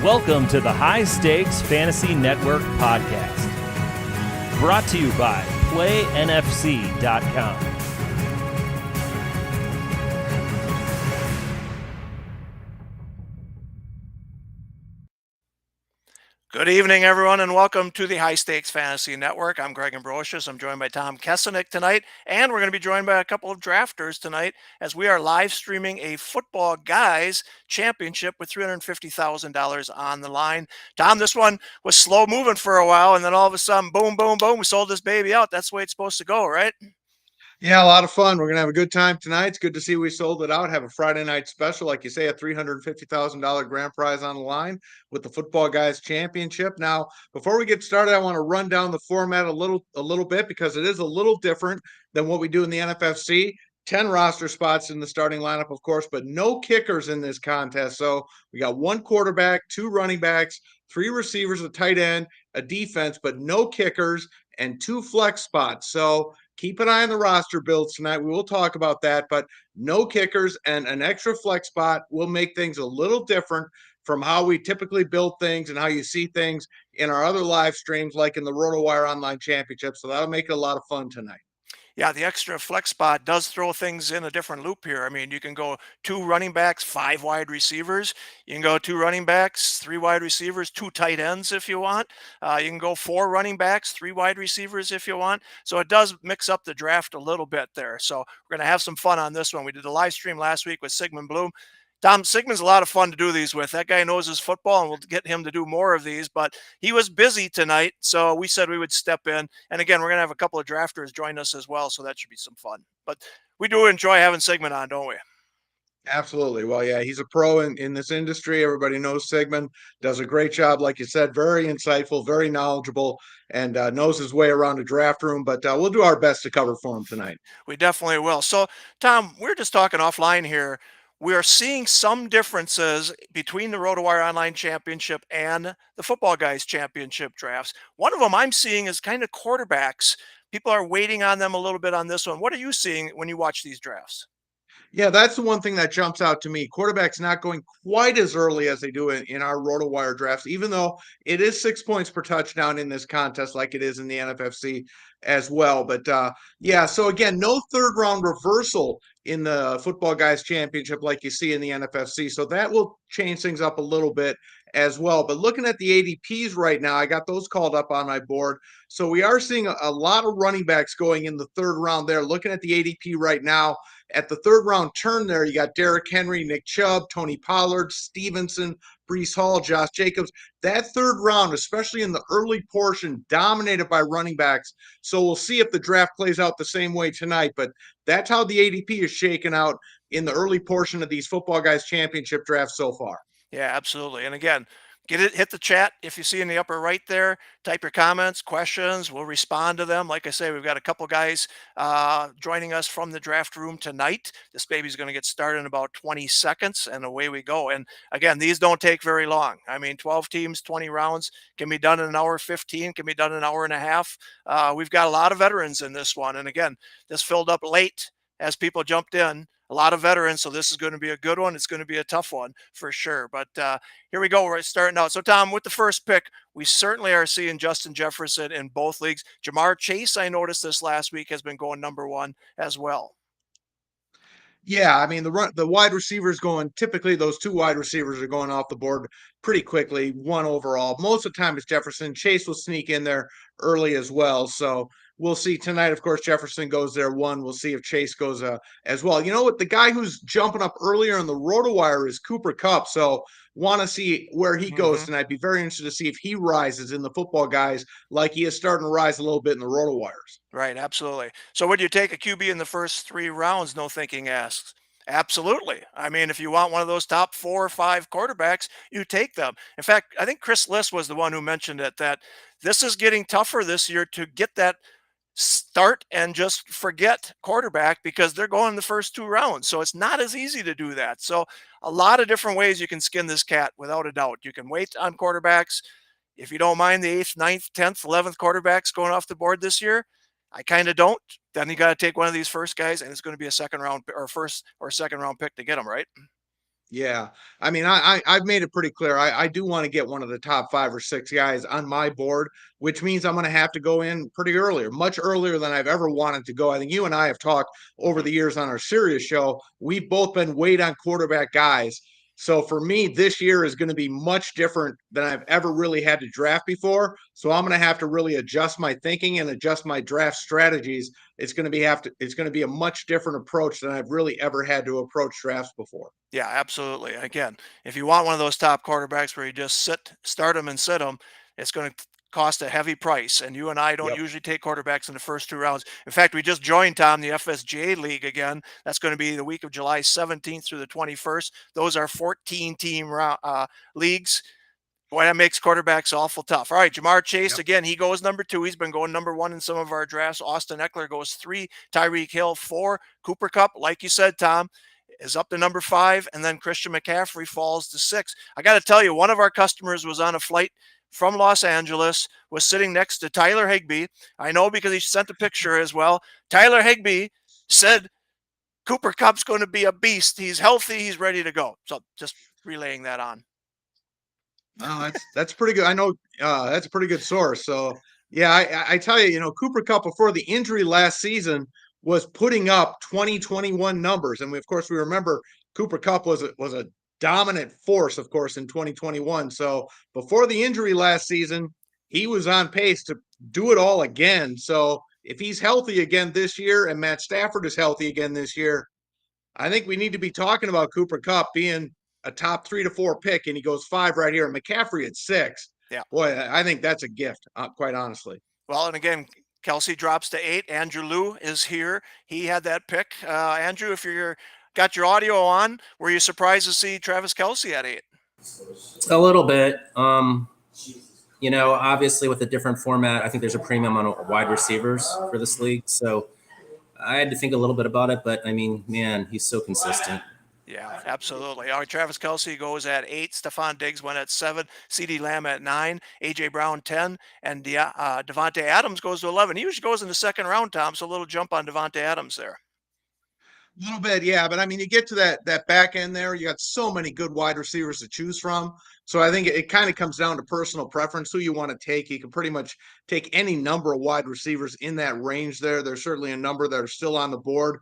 Welcome to the High Stakes Fantasy Network podcast, brought to you by PlayNFC.com. Good evening, everyone, and welcome to the High Stakes Fantasy Network. I'm Greg Ambrosius. I'm joined by Tom Kessenich tonight, and we're going to be joined by a couple of drafters tonight as we are live streaming a Footballguys Championship with $350,000 on the line. Tom, this one was slow moving for a while, and then all of a sudden, boom, boom, boom, we sold this baby out. That's the way it's supposed to go, right? Yeah, a lot of fun. We're going to have a good time tonight. It's good to see we sold it out. Have a Friday night special, like you say, a $350,000 grand prize on the line with the Footballguys Championship. Now, before we get started, I want to run down the format a little bit because it is a little different than what we do in the NFFC. 10 roster spots in the starting lineup, of course, but no kickers in this contest. So we got one quarterback, two running backs, three receivers, a tight end, a defense, but no kickers, and two flex spots. So keep an eye on the roster builds tonight. We will talk about that, but no kickers and an extra flex spot will make things a little different from how we typically build things and how you see things in our other live streams, like in the RotoWire Online Championship. So that'll make it a lot of fun tonight. Yeah, the extra flex spot does throw things in a different loop here. I mean, you can go two running backs, five wide receivers. You can go two running backs, three wide receivers, two tight ends if you want. You can go four running backs, three wide receivers if you want. So it does mix up the draft a little bit there. So we're going to have some fun on this one. We did a live stream last week with Sigmund Bloom. Tom, Sigmund's a lot of fun to do these with. That guy knows his football, and we'll get him to do more of these. But he was busy tonight, so we said we would step in. And again, we're going to have a couple of drafters join us as well, so that should be some fun. But we do enjoy having Sigmund on, don't we? Absolutely. Well, yeah, he's a pro in this industry. Everybody knows Sigmund does a great job. Like you said, very insightful, very knowledgeable, and knows his way around a draft room. But we'll do our best to cover for him tonight. We definitely will. So, Tom, we're just talking offline here. We are seeing some differences between the RotoWire Online Championship and the Footballguys Championship drafts. One of them I'm seeing is kind of quarterbacks. People are waiting on them a little bit on this one. What are you seeing when you watch these drafts? Yeah, that's the one thing that jumps out to me. Quarterbacks not going quite as early as they do in our RotoWire drafts, even though it is 6 points per touchdown in this contest, like it is in the NFFC as well. But yeah, so again, no third round reversal in the Footballguys Championship like you see in the NFFC. So that will change things up a little bit as well. But looking at the ADPs right now, I got those called up on my board. So we are seeing a lot of running backs going in the third round there. Looking at the ADP right now, at the third round turn there, you got Derrick Henry, Nick Chubb, Tony Pollard, Stevenson, Breece Hall, Josh Jacobs. That third round, especially in the early portion, dominated by running backs. So we'll see if the draft plays out the same way tonight. But that's how the ADP is shaken out in the early portion of these Footballguys Championship drafts so far. Yeah, absolutely. And again, hit the chat if you see in the upper right there. Type your comments, questions. We'll respond to them. Like I say, we've got a couple guys joining us from the draft room tonight. This baby's going to get started in about 20 seconds, and away we go. And again, these don't take very long. I mean, 12 teams, 20 rounds can be done in an hour 15, can be done in an hour and a half. We've got a lot of veterans in this one. And again, this filled up late as people jumped in. A lot of veterans, so this is going to be a good one. It's going to be a tough one for sure. But here we go. We're starting out. So, Tom, with the first pick, we certainly are seeing Justin Jefferson in both leagues. Jamar Chase, I noticed this last week, has been going number one as well. Yeah, I mean the wide receivers going typically those two wide receivers are going off the board pretty quickly, one overall. Most of the time it's Jefferson. Chase will sneak in there early as well. So we'll see tonight. Of course, Jefferson goes there one. We'll see if Chase goes as well. You know what? The guy who's jumping up earlier in the RotoWire is Cooper Kupp. So want to see where he goes tonight. Be very interested to see if he rises in the Footballguys like he is starting to rise a little bit in the RotoWires. Right, absolutely. So would you take a QB in the first three rounds? No thinking asks. Absolutely. I mean, if you want one of those top 4 or 5 quarterbacks, you take them. In fact, I think Chris Liss was the one who mentioned it, that this is getting tougher this year to get that start and just forget quarterback because they're going the first 2 rounds. So it's not as easy to do that. So a lot of different ways you can skin this cat without a doubt. You can wait on quarterbacks. If you don't mind the 8th, 9th, 10th, 11th quarterbacks going off the board this year, I kind of don't. Then you got to take one of these first guys, and it's going to be a second round or first or second round pick to get them, right? Yeah. I mean, I've made it pretty clear. I do want to get one of the top 5 or 6 guys on my board, which means I'm going to have to go in pretty earlier, much earlier than I've ever wanted to go. I think you and I have talked over Mhm. the years on our serious show. We've both been wait on quarterback guys. So for me, this year is going to be much different than I've ever really had to draft before. So I'm going to have to really adjust my thinking and adjust my draft strategies. It's going to be a much different approach than I've really ever had to approach drafts before. Yeah, absolutely. Again, if you want one of those top quarterbacks where you just start them and sit them, it's going to cost a heavy price. And you and I don't Yep. usually take quarterbacks in the first 2 rounds. In fact, we just joined Tom the FSGA League again. That's going to be the week of July 17th through the 21st. Those are 14-team leagues. Boy, that makes quarterbacks awful tough. All right, Jamar Chase, Yep. again, he goes number 2. He's been going number 1 in some of our drafts. Austin Eckler goes 3. Tyreek Hill 4. Cooper Kupp, like you said, Tom, is up to number 5. And then Christian McCaffrey falls to 6. I got to tell you, one of our customers was on a flight from Los Angeles, was sitting next to Tyler Higbee. I know because he sent a picture as well. Tyler Higbee said Cooper Kupp's going to be a beast. He's healthy. He's ready to go. So just relaying that on. Oh, that's pretty good. I know that's a pretty good source. So yeah, I tell you, Cooper Cup before the injury last season was putting up 2021 numbers, and of course we remember Cooper Cup was a dominant force, of course, in 2021. So before the injury last season, he was on pace to do it all again. So if he's healthy again this year, and Matt Stafford is healthy again this year, I think we need to be talking about Cooper Kupp being a top 3 to 4 pick, and he goes 5 right here. And McCaffrey at 6. Yeah. Boy, I think that's a gift, quite honestly. Well, and again, Kelsey drops to 8. Andrew Liu is here. He had that pick. Andrew, if you're got your audio on, were you surprised to see Travis Kelsey at 8? A little bit. Obviously with a different format, I think there's a premium on wide receivers for this league. So I had to think a little bit about it, but I mean, man, he's so consistent. Yeah, absolutely. All right, Travis Kelsey goes at 8. Stephon Diggs went at 7. CeeDee Lamb at 9. A.J. Brown 10. And Devontae Adams goes to 11. He usually goes in the second round, Tom, so a little jump on Devontae Adams there. A little bit, yeah, but I mean, you get to that back end there, you got so many good wide receivers to choose from. So I think it kind of comes down to personal preference, who you want to take. You can pretty much take any number of wide receivers in that range there. There's certainly a number that are still on the board.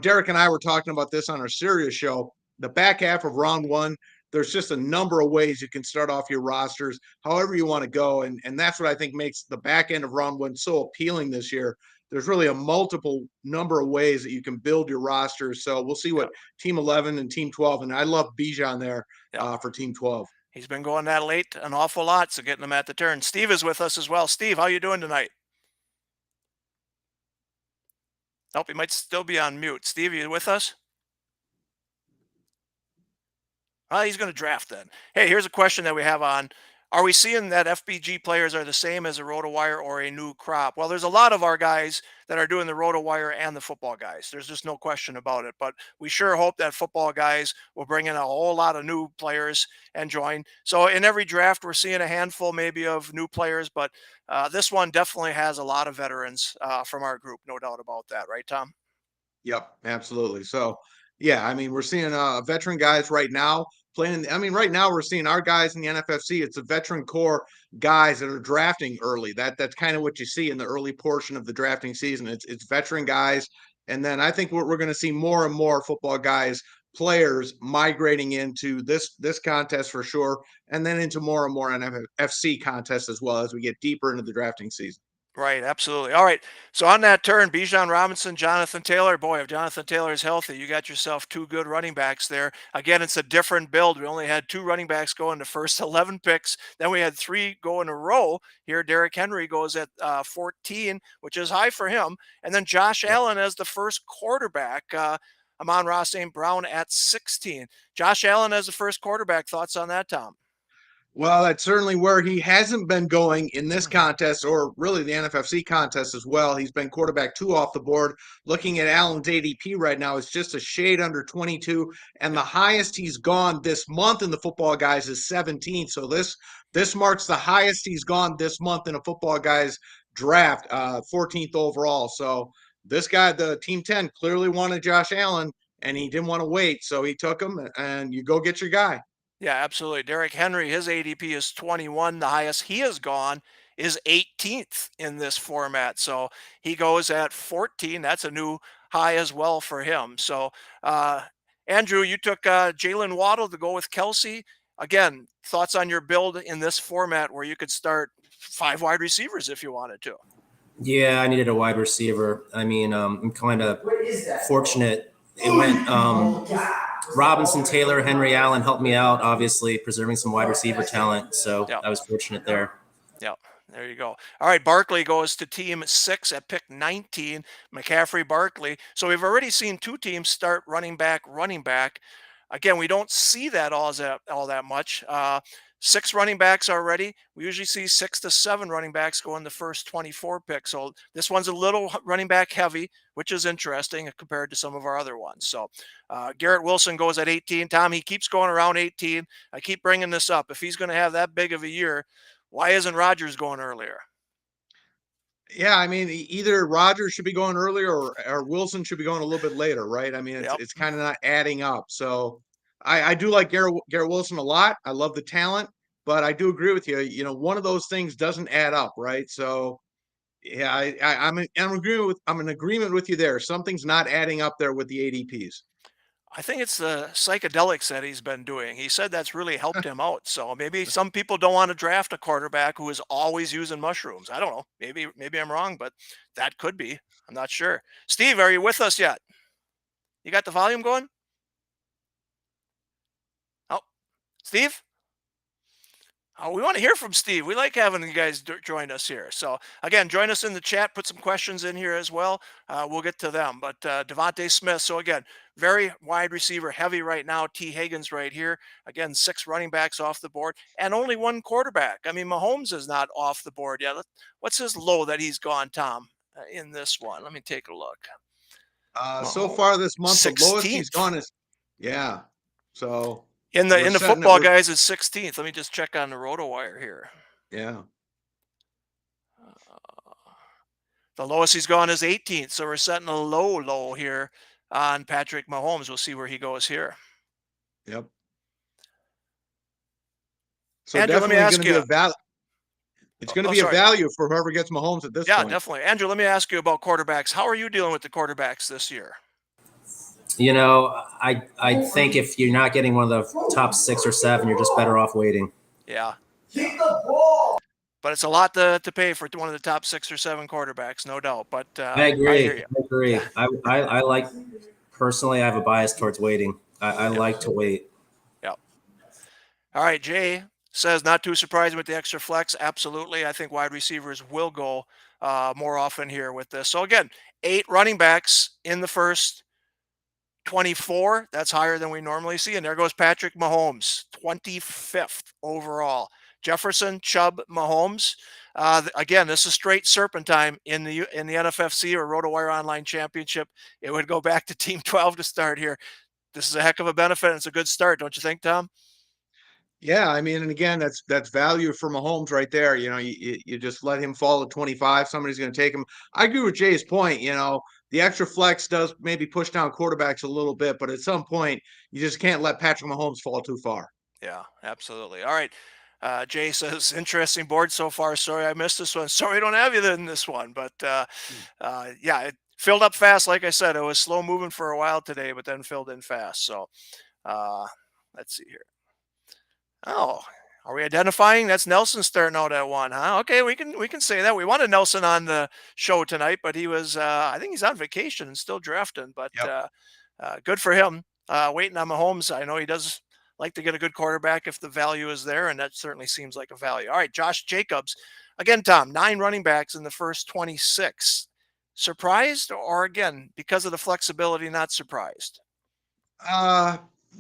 Derek and I were talking about this on our serious show. The back half of round 1, there's just a number of ways you can start off your rosters, however you want to go. And that's what I think makes the back end of round 1 so appealing this year. There's really a multiple number of ways that you can build your roster. So we'll see what Team 11 and Team 12, and I love Bijan there for Team 12. He's been going that late an awful lot, so getting him at the turn. Steve is with us as well. Steve, how you doing tonight? Nope, he might still be on mute. Steve, you with us? He's going to draft then. Hey, here's a question that we have on. Are we seeing that FBG players are the same as a RotoWire or a new crop? Well, there's a lot of our guys that are doing the RotoWire and the football guys. There's just no question about it. But we sure hope that football guys will bring in a whole lot of new players and join. So in every draft, we're seeing a handful maybe of new players, but this one definitely has a lot of veterans from our group. No doubt about that. Right, Tom? Yep, absolutely. So, yeah, I mean, we're seeing veteran guys right now playing. I mean, right now we're seeing our guys in the NFFC. It's a veteran core guys that are drafting early. That's kind of what you see in the early portion of the drafting season. It's veteran guys, and then I think we're going to see more and more football guys players migrating into this contest for sure, and then into more and more NFFC contests as well as we get deeper into the drafting season. Right, absolutely. All right. So on that turn, Bijan Robinson, Jonathan Taylor. Boy, if Jonathan Taylor is healthy, you got yourself 2 good running backs there. Again, it's a different build. We only had 2 running backs go in the first 11 picks. Then we had 3 go in a row. Here, Derrick Henry goes at 14, which is high for him. And then Josh Allen as the first quarterback. Amon-Ra St. Brown at 16. Josh Allen as the first quarterback. Thoughts on that, Tom? Well, that's certainly where he hasn't been going in this contest, or really the NFFC contest as well. He's been quarterback 2 off the board. Looking at Allen's ADP right now, it's just a shade under 22, and the highest he's gone this month in the football guys is 17. So this marks the highest he's gone this month in a football guys draft, 14th overall. So this guy, the Team 10, clearly wanted Josh Allen. and he didn't want to wait, so he took him, and you go get your guy. Yeah, absolutely. Derrick Henry, his ADP is 21. The highest he has gone is 18th in this format. So he goes at 14. That's a new high as well for him. So, Andrew, you took Jalen Waddle to go with Kelsey. Again, thoughts on your build in this format where you could start 5 wide receivers if you wanted to? Yeah, I needed a wide receiver. I mean, I'm kind of fortunate. It went Robinson, Taylor, Henry Allen helped me out, obviously preserving some wide receiver talent. So Yep. I was fortunate there. Yep. There you go. All right. Barkley goes to team 6 at pick 19. McCaffrey, Barkley. So we've already seen 2 teams start running back. Again, we don't see that all that much. 6 running backs already. We usually see 6 to 7 running backs go in the first 24 picks. So this one's a little running back heavy, which is interesting compared to some of our other ones. So Garrett Wilson goes at 18. Tom, he keeps going around 18. I keep bringing this up. If he's going to have that big of a year, why isn't Rodgers going earlier? Yeah, I mean, either Rodgers should be going earlier or Wilson should be going a little bit later, right? I mean, it's kind of not adding up. So I do like Garrett Wilson a lot. I love the talent, but I do agree with you. You know, one of those things doesn't add up, right? So yeah, I'm in agreement with you there. Something's not adding up there with the ADPs. I think it's the psychedelics that he's been doing. He said that's really helped him out. So maybe some people don't want to draft a quarterback who is always using mushrooms. I don't know. Maybe I'm wrong, but that could be. I'm not sure. Steve, are you with us yet? You got the volume going? Oh, Steve? Oh, we want to hear from Steve. We like having you guys join us here. So again, join us in the chat. Put some questions in here as well. We'll get to them. But Devontae Smith. So again, very wide receiver heavy right now. T. Higgins right here. Again, 6 running backs off the board and only 1 quarterback. I mean, Mahomes is not off the board yet. What's his low that he's gone, Tom, in this one? Let me take a look. So far this month, 16th. the lowest he's gone is So in the football guys is 16th. Let me just check on the RotoWire here. Yeah. The lowest he's gone is 18th. So we're setting a low here on Patrick Mahomes. We'll see where he goes here. Yep. So Andrew, let me ask you. It's going to be a value for whoever gets Mahomes at this point. Yeah, definitely. Andrew, let me ask you about quarterbacks. How are you dealing with the quarterbacks this year? You know, I think if you're not getting one of the top 6 or 7, you're just better off waiting. Yeah. But it's a lot to pay for one of the top 6 or 7 quarterbacks, no doubt. But I agree. I agree. Yeah. I like, personally, I have a bias towards waiting. I like to wait. Yep. All right, Jay says not too surprising with the extra flex. Absolutely. I think wide receivers will go more often here with this. So again, 8 running backs in the first 24. That's higher than we normally see. And there goes Patrick Mahomes, 25th overall. Jefferson, Chubb, Mahomes. Again, this is straight serpentine in the NFFC or RotoWire Online Championship. It would go back to Team 12 to start here. This is a heck of a benefit. It's a good start, don't you think, Tom? Yeah, I mean, and again, that's value for Mahomes right there. You know, you just let him fall at 25. Somebody's going to take him. I agree with Jay's point. You know, the extra flex does maybe push down quarterbacks a little bit, but at some point, you just can't let Patrick Mahomes fall too far. Yeah, absolutely. All right. Jay says, interesting board so far. Sorry I missed this one. Sorry I don't have you in this one. But yeah, it filled up fast. Like I said, it was slow moving for a while today, but then filled in fast. So let's see here. Oh, are we identifying? That's Nelson starting out at 1, huh? Okay, we can say that. We wanted Nelson on the show tonight, but he was I think he's on vacation and still drafting. But good for him. Waiting on Mahomes. I know he does like to get a good quarterback if the value is there, and that certainly seems like a value. All right, Josh Jacobs. Again, Tom, 9 running backs in the first 26. Surprised, or again, because of the flexibility, not surprised?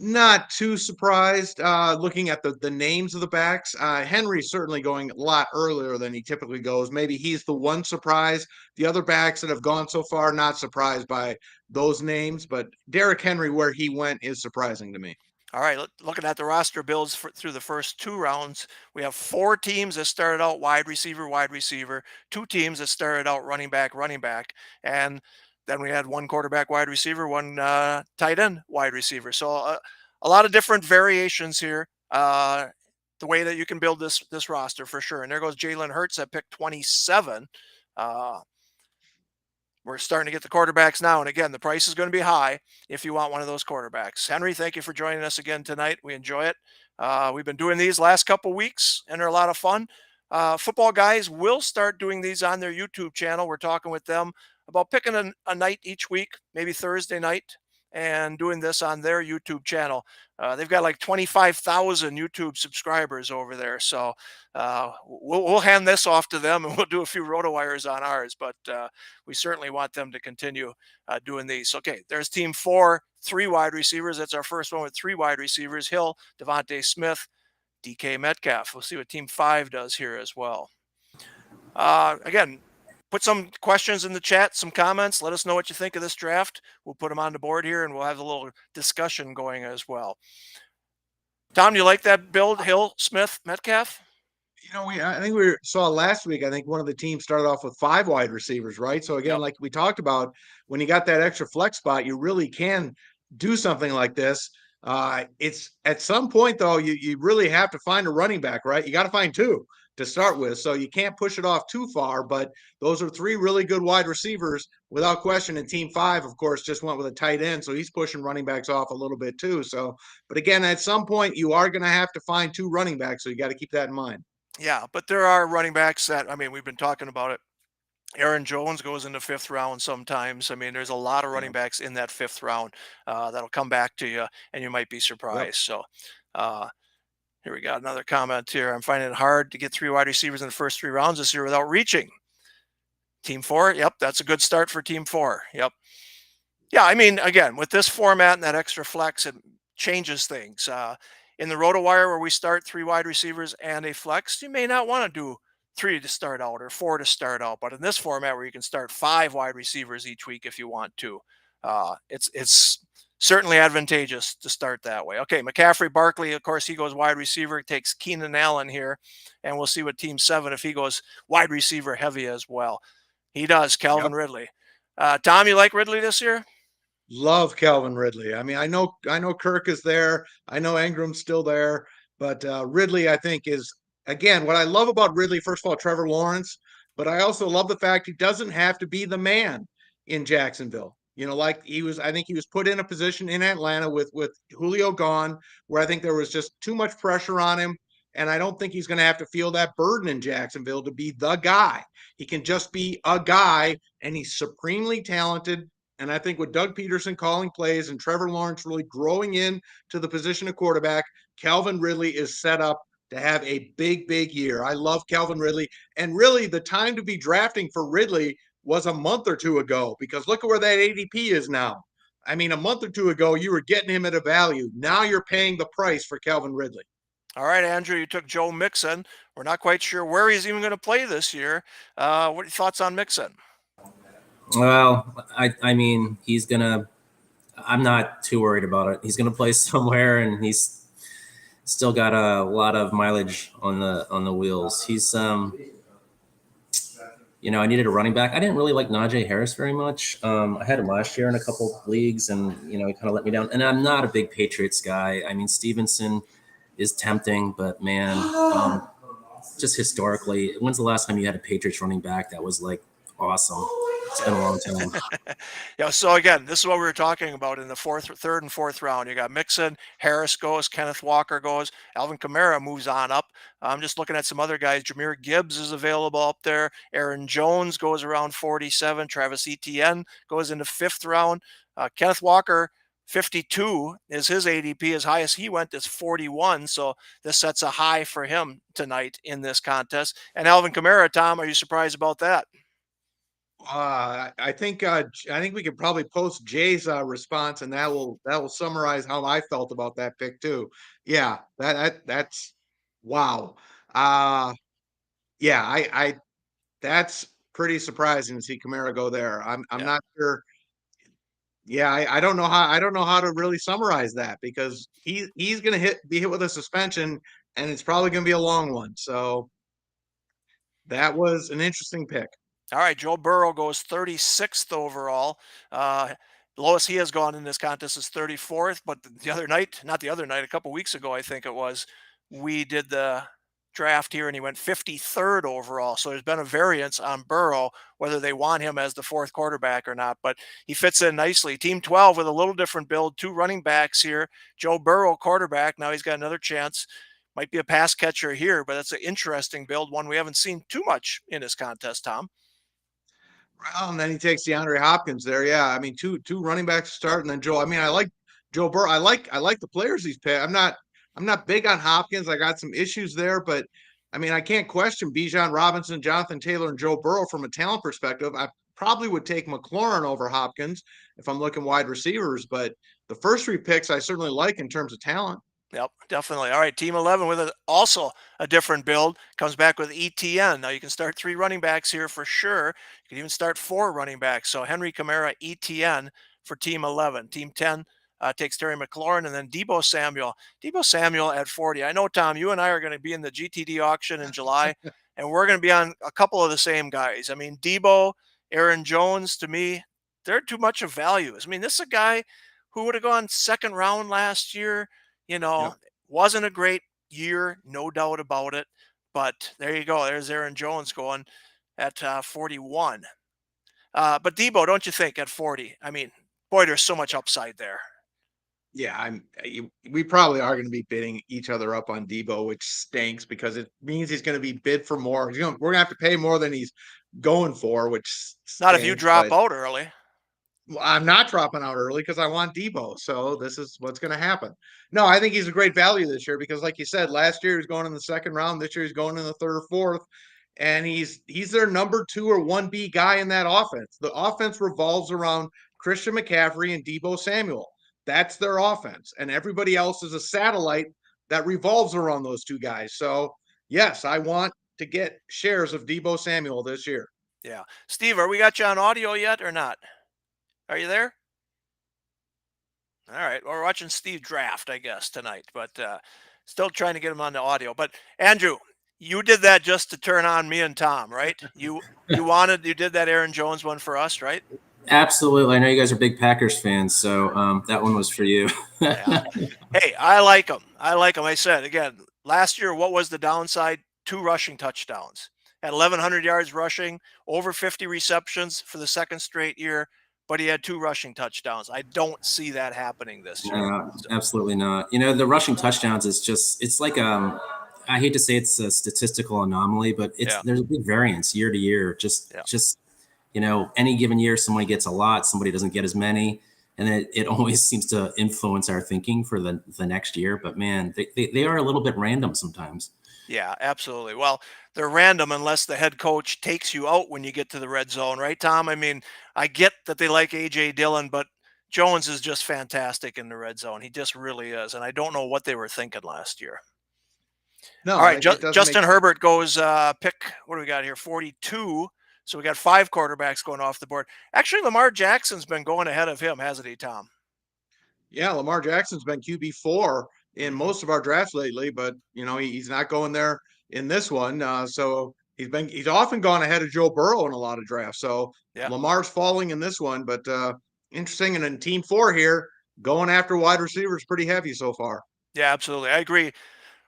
Not too surprised. Looking at the names of the backs, Henry's certainly going a lot earlier than he typically goes. Maybe he's the one surprise. The other backs that have gone so far, not surprised by those names, but Derrick Henry, where he went, is surprising to me. All right, looking at the roster builds through the first 2 rounds, we have 4 teams that started out wide receiver, 2 teams that started out running back, and then we had one quarterback wide receiver, one tight end wide receiver. So a lot of different variations here. The way that you can build this roster for sure. And there goes Jalen Hurts at pick 27. We're starting to get the quarterbacks now. And again, the price is going to be high if you want one of those quarterbacks. Henry, thank you for joining us again tonight. We enjoy it. We've been doing these last couple weeks, and they're a lot of fun. Football Guys will start doing these on their YouTube channel. We're talking with them about picking a night each week, maybe Thursday night, and doing this on their YouTube channel. They've got like 25,000 YouTube subscribers over there. So we'll hand this off to them, and we'll do a few RotoWires on ours. But we certainly want them to continue doing these. Okay, there's team 4, 3 wide receivers. That's our first one with 3 wide receivers: Hill, Devontae Smith, DK Metcalf. We'll see what team 5 does here as well. Again, put some questions in the chat, some comments. Let us know what you think of this draft. We'll put them on the board here, and we'll have a little discussion going as well. Tom, do you like that build, Hill, Smith, Metcalf? I think we saw last week, I think one of the teams started off with 5 wide receivers, right? So again, like we talked about, when you got that extra flex spot, you really can do something like this. It's at some point though, you really have to find a running back, right? You got to find 2 to start with. So you can't push it off too far, but those are 3 really good wide receivers without question. And team 5, of course, just went with a tight end. So he's pushing running backs off a little bit too. So, but again, at some point you are going to have to find 2 running backs. So you got to keep that in mind. Yeah, but there are running backs that, I mean, we've been talking about it. Aaron Jones goes in the 5th round sometimes. I mean, there's a lot of running backs in that 5th round that'll come back to you, and you might be surprised. Yep. So here we got another comment here. I'm finding it hard to get 3 wide receivers in the first 3 rounds this year without reaching. Team 4, yep, that's a good start for team 4. Yep. Yeah, I mean, again, with this format and that extra flex, it changes things. In the RotoWire, where we start 3 wide receivers and a flex, you may not want to do 3 to start out or 4 to start out. But in this format, where you can start 5 wide receivers each week if you want to, it's certainly advantageous to start that way. Okay, McCaffrey, Barkley, of course, he goes wide receiver. Takes Keenan Allen here, and we'll see what team 7 if he goes wide receiver heavy as well. He does. Calvin Ridley. Tom, you like Ridley this year? Love Calvin Ridley. I mean, I know Kirk is there. I know Ingram's still there, but Ridley, I think, is, again, what I love about Ridley, first of all, Trevor Lawrence, but I also love the fact he doesn't have to be the man in Jacksonville. Like I think he was put in a position in Atlanta with Julio gone, where I think there was just too much pressure on him. And I don't think he's going to have to feel that burden in Jacksonville to be the guy. He can just be a guy, and he's supremely talented. And I think with Doug Peterson calling plays and Trevor Lawrence really growing in to the position of quarterback, Calvin Ridley is set up to have a big, big year. I love Calvin Ridley. And really, the time to be drafting for Ridley was a month or 2 ago, because look at where that ADP is now. I mean, a month or 2 ago, you were getting him at a value. Now you're paying the price for Calvin Ridley. All right, Andrew, you took Joe Mixon. We're not quite sure where he's even going to play this year. What are your thoughts on Mixon? Well, I mean, I'm not too worried about it. He's going to play somewhere, and he's still got a lot of mileage on the wheels. He's, I needed a running back. I didn't really like Najee Harris very much. I had him last year in a couple of leagues, and, he kind of let me down. And I'm not a big Patriots guy. I mean, Stevenson is tempting, but man, just historically, when's the last time you had a Patriots running back that was like awesome? It's been a long time. Yeah. So again, this is what we were talking about in the 3rd and 4th round. You got Mixon, Harris goes, Kenneth Walker goes, Alvin Kamara moves on up. I'm just looking at some other guys. Jahmyr Gibbs is available up there. Aaron Jones goes around 47. Travis Etienne goes into 5th round. Kenneth Walker, 52 is his ADP. As high as he went is 41. So this sets a high for him tonight in this contest. And Alvin Kamara, Tom, are you surprised about that? I think we could probably post Jay's response, and that will summarize how I felt about that pick too. Yeah, that's wow. Yeah, I that's pretty surprising to see Kamara go there. I'm not sure. Yeah, I don't know how to really summarize that, because he's going to be hit with a suspension, and it's probably going to be a long one. So that was an interesting pick. All right, Joe Burrow goes 36th overall. Lowest he has gone in this contest is 34th, but the other night, not the other night, a couple weeks ago, I think it was, we did the draft here and he went 53rd overall. So there's been a variance on Burrow, whether they want him as the fourth quarterback or not, but he fits in nicely. Team 12 with a little different build, 2 running backs here. Joe Burrow, quarterback. Now he's got another chance. Might be a pass catcher here, but that's an interesting build, one we haven't seen too much in this contest, Tom. Well, and then he takes DeAndre Hopkins there. Yeah, I mean, two running backs to start, and then Joe. I mean, I like Joe Burrow. I like the players he's picked. I'm not big on Hopkins. I got some issues there, but I mean, I can't question Bijan Robinson, Jonathan Taylor, and Joe Burrow from a talent perspective. I probably would take McLaurin over Hopkins if I'm looking wide receivers, but the first 3 picks I certainly like in terms of talent. Yep, definitely. All right, Team 11 with also a different build comes back with ETN. Now you can start 3 running backs here for sure. You can even start 4 running backs. So Henry Kamara, ETN for Team 11. Team 10 takes Terry McLaurin and then Deebo Samuel. Deebo Samuel at 40. I know, Tom, you and I are going to be in the GTD auction in July, and we're going to be on a couple of the same guys. I mean, Deebo, Aaron Jones, to me, they're too much of values. I mean, this is a guy who would have gone second round last year. You know, Yep. wasn't a great year, no doubt about it. But there you go. There's Aaron Jones going at 41. But Debo, don't you think at 40? I mean, boy, there's so much upside there. Yeah, we probably are going to be bidding each other up on Debo, which stinks because it means he's going to be bid for more. We're going to have to pay more than he's going for, which stinks. Not if you drop out early. Well, I'm not dropping out early because I want Debo. So this is what's going to happen. No, I think he's a great value this year because, like you said, last year he was going in the second round. This year he's going in the third or fourth, and he's their number 2 or 1B guy in that offense. The offense revolves around Christian McCaffrey and Debo Samuel. That's their offense, and everybody else is a satellite that revolves around those 2 guys. So yes, I want to get shares of Debo Samuel this year. Yeah, Steve, are we got you on audio yet or not? Are you there? All right. Well, we're watching Steve draft, I guess, tonight, but still trying to get him on the audio. But Andrew, you did that just to turn on me and Tom, right? You did that Aaron Jones one for us, right? Absolutely. I know you guys are big Packers fans, so that one was for you. Yeah. Hey, I like him. I said, again, last year, what was the downside? 2 rushing touchdowns. At 1,100 yards rushing, over 50 receptions for the second straight year, but he had 2 rushing touchdowns. I don't see that happening this year. No, absolutely not. You know, the rushing touchdowns is just, it's like, I hate to say it's a statistical anomaly, but there's a big variance year to year. Just, you know, any given year, somebody gets a lot, somebody doesn't get as many. And it always seems to influence our thinking for the next year. But man, they are a little bit random sometimes. Yeah, absolutely. Well, they're random unless the head coach takes you out when you get to the red zone, right, Tom? I mean, I get that they like A.J. Dillon, but Jones is just fantastic in the red zone. He just really is. And I don't know what they were thinking last year. No, all right, Justin Herbert goes pick, what do we got here, 42. So we got 5 quarterbacks going off the board. Actually, Lamar Jackson's been going ahead of him, hasn't he, Tom? Yeah, Lamar Jackson's been QB4 in most of our drafts lately, but you know he's not going there in this one. So he's often gone ahead of Joe Burrow in a lot of drafts. So Lamar's falling in this one, but interesting. And in Team 4 here, going after wide receivers pretty heavy so far. Yeah, absolutely. I agree.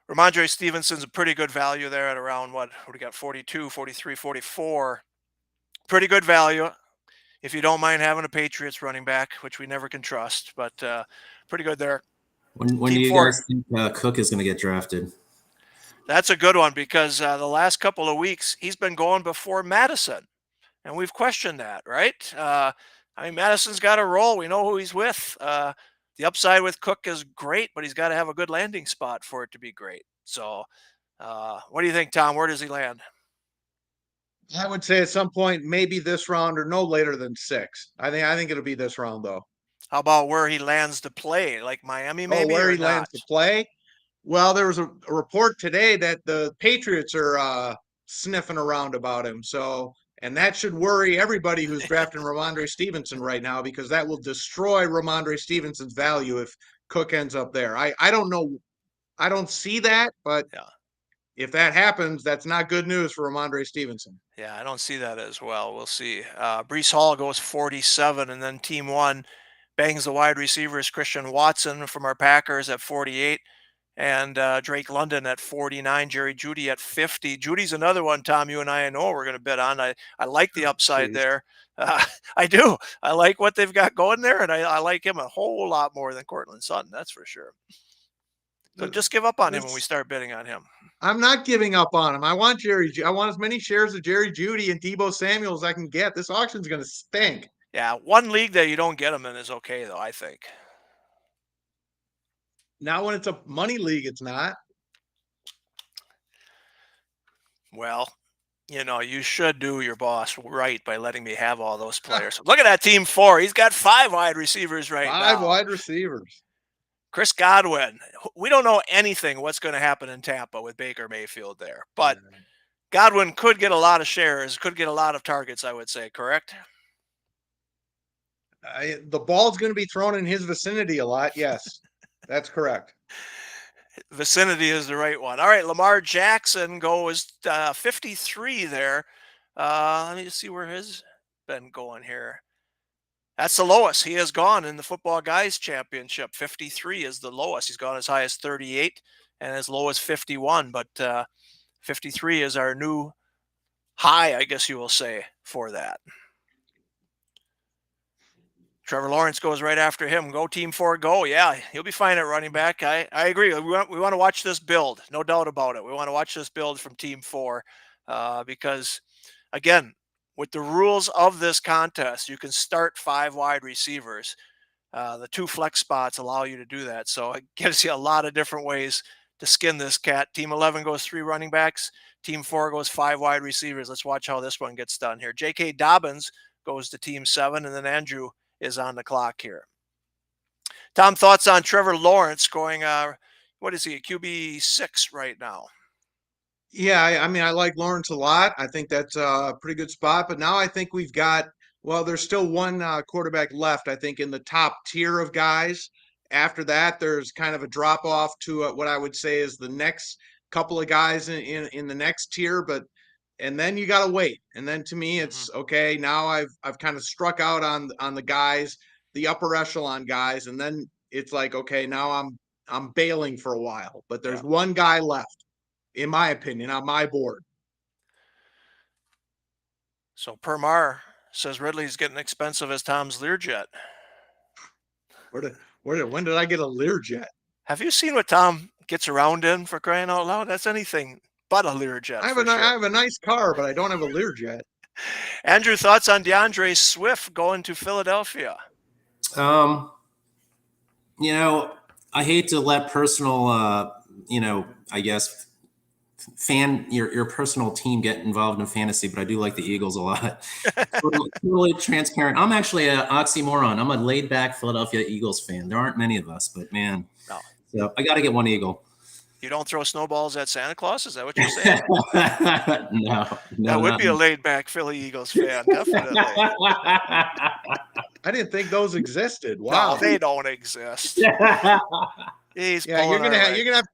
Ramondre Stevenson's a pretty good value there at around what do we got, 42, 43, 44. Pretty good value if you don't mind having a Patriots running back, which we never can trust, but pretty good there. When do you guys think Cook is going to get drafted? That's a good one because the last couple of weeks he's been going before Madison, and we've questioned that, right? I mean, Madison's got a role. We know who he's with. The upside with Cook is great, but he's got to have a good landing spot for it to be great. So what do you think, Tom? Where does he land? I would say at some point, maybe this round or no later than 6. I think it'll be this round though. How about where he lands to play, like Miami maybe? Where he lands to play? Well, there was a report today that the Patriots are sniffing around about him. So, and that should worry everybody who's drafting Ramondre Stevenson right now because that will destroy Ramondre Stevenson's value if Cook ends up there. I don't know. I don't see that, but if that happens, that's not good news for Ramondre Stevenson. Yeah, I don't see that as well. We'll see. Brees Hall goes 47, and then Team 1 bangs the wide receivers, Christian Watson from our Packers at 48, and Drake London at 49, Jerry Jeudy at 50. Judy's another one, Tom, you and I know we're going to bet on. I like the upside Jeez. there. I do. I like what they've got going there, and I like him a whole lot more than Cortland Sutton, that's for sure. So just give up on him when we start betting on him. I'm not giving up on him. I want as many shares of Jerry Jeudy and Deebo Samuel as I can get. This auction's going to stink. Yeah, one league that you don't get him in is okay, though, I think. Now when it's a money league, it's not. Well, you should do your boss right by letting me have all those players. Look at that Team 4. He's got 5 wide receivers right now. 5 wide receivers. Chris Godwin. We don't know anything what's going to happen in Tampa with Baker Mayfield there. But Godwin could get a lot of shares, could get a lot of targets, I would say, correct? The ball's going to be thrown in his vicinity a lot. Yes, that's correct. Vicinity is the right one. All right, Lamar Jackson goes 53 there. Let me just see where his been going here. That's the lowest he has gone in the Footballguys Championship. 53 is the lowest. He's gone as high as 38 and as low as 51, but 53 is our new high, I guess you will say, for that. Trevor Lawrence goes right after him. Go Team 4, go. Yeah, he'll be fine at running back. I agree. We want to watch this build. No doubt about it. We want to watch this build from Team 4 because, again, with the rules of this contest, you can start 5 wide receivers. The 2 flex spots allow you to do that. So it gives you a lot of different ways to skin this cat. Team 11 goes 3 running backs. Team 4 goes 5 wide receivers. Let's watch how this one gets done here. J.K. Dobbins goes to Team 7, and then Andrew is on the clock here. Tom, thoughts on Trevor Lawrence going, what is he, a QB 6 right now? Yeah, I mean, I like Lawrence a lot. I think that's a pretty good spot. But now I think we've got, there's still one quarterback left, I think, in the top tier of guys. After that, there's kind of a drop off to what I would say is the next couple of guys in the next tier. And then you got to wait. And then to me, it's okay. Now I've kind of struck out on the guys, the upper echelon guys. And then it's like, okay, now I'm bailing for a while. But there's one guy left, in my opinion, on my board. So Permar says Ridley's getting expensive as Tom's Learjet. When did I get a Learjet? Have you seen what Tom gets around in, for crying out loud? That's anything but a Learjet. I have a nice car, but I don't have a Learjet. Andrew, thoughts on DeAndre Swift going to Philadelphia? I hate to let personal, I guess, your personal team get involved in fantasy, but I do like the Eagles a lot. totally transparent. I'm actually an oxymoron. I'm a laid back Philadelphia Eagles fan. There aren't many of us, but man, so I got to get one Eagle. You don't throw snowballs at Santa Claus? Is that what you're saying? No. That would be a laid back Philly Eagles fan, definitely. I didn't think those existed. Wow, no, they don't exist. He's you're gonna have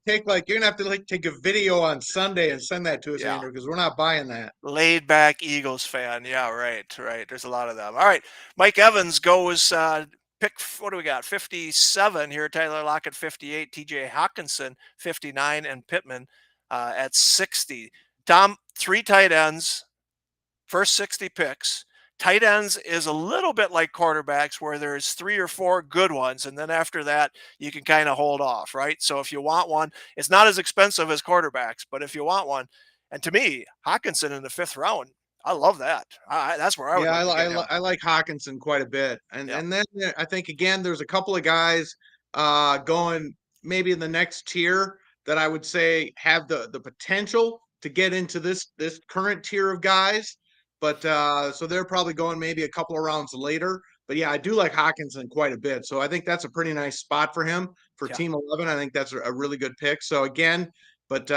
to take a video on Sunday and send that to us, Andrew, because we're not buying that. Laid back Eagles fan, yeah, right. There's a lot of them. All right, Mike Evans goes pick. What do we got? 57 here. Tyler Lockett 58, T.J. Hawkinson 59, and Pittman at 60. Tom, 3 tight ends, first 60 picks. Tight ends is a little bit like quarterbacks where there's 3 or 4 good ones. And then after that, you can kind of hold off, right? So if you want one, it's not as expensive as quarterbacks, but if you want one, and to me, Hawkinson in the 5th round, I love that. That's where I would. Yeah, I like Hawkinson quite a bit. And then I think, again, there's a couple of guys going maybe in the next tier that I would say have the potential to get into this current tier of guys. But so they're probably going maybe a couple of rounds later. But yeah, I do like Hawkinson quite a bit. So I think that's a pretty nice spot for him for Team 11. I think that's a really good pick. So again, but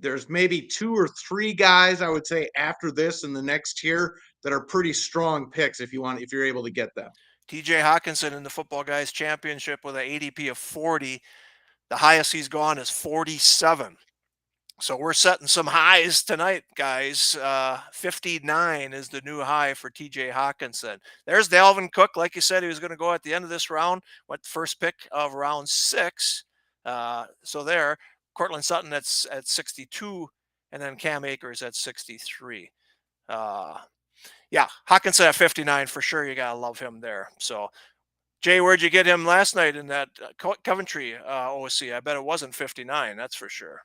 there's maybe 2 or 3 guys I would say after this in the next tier that are pretty strong picks if you're able to get them. TJ Hawkinson in the Footballguys Championship with an ADP of 40. The highest he's gone is 47. So we're setting some highs tonight, guys. 59 is the new high for TJ Hawkinson. There's Dalvin Cook. Like you said, he was going to go at the end of this round. Went the first pick of round 6. So there, Cortland Sutton at 62, and then Cam Akers at 63. Yeah, Hawkinson at 59 for sure. You got to love him there. So, Jay, where'd you get him last night in that Coventry OC? I bet it wasn't 59. That's for sure.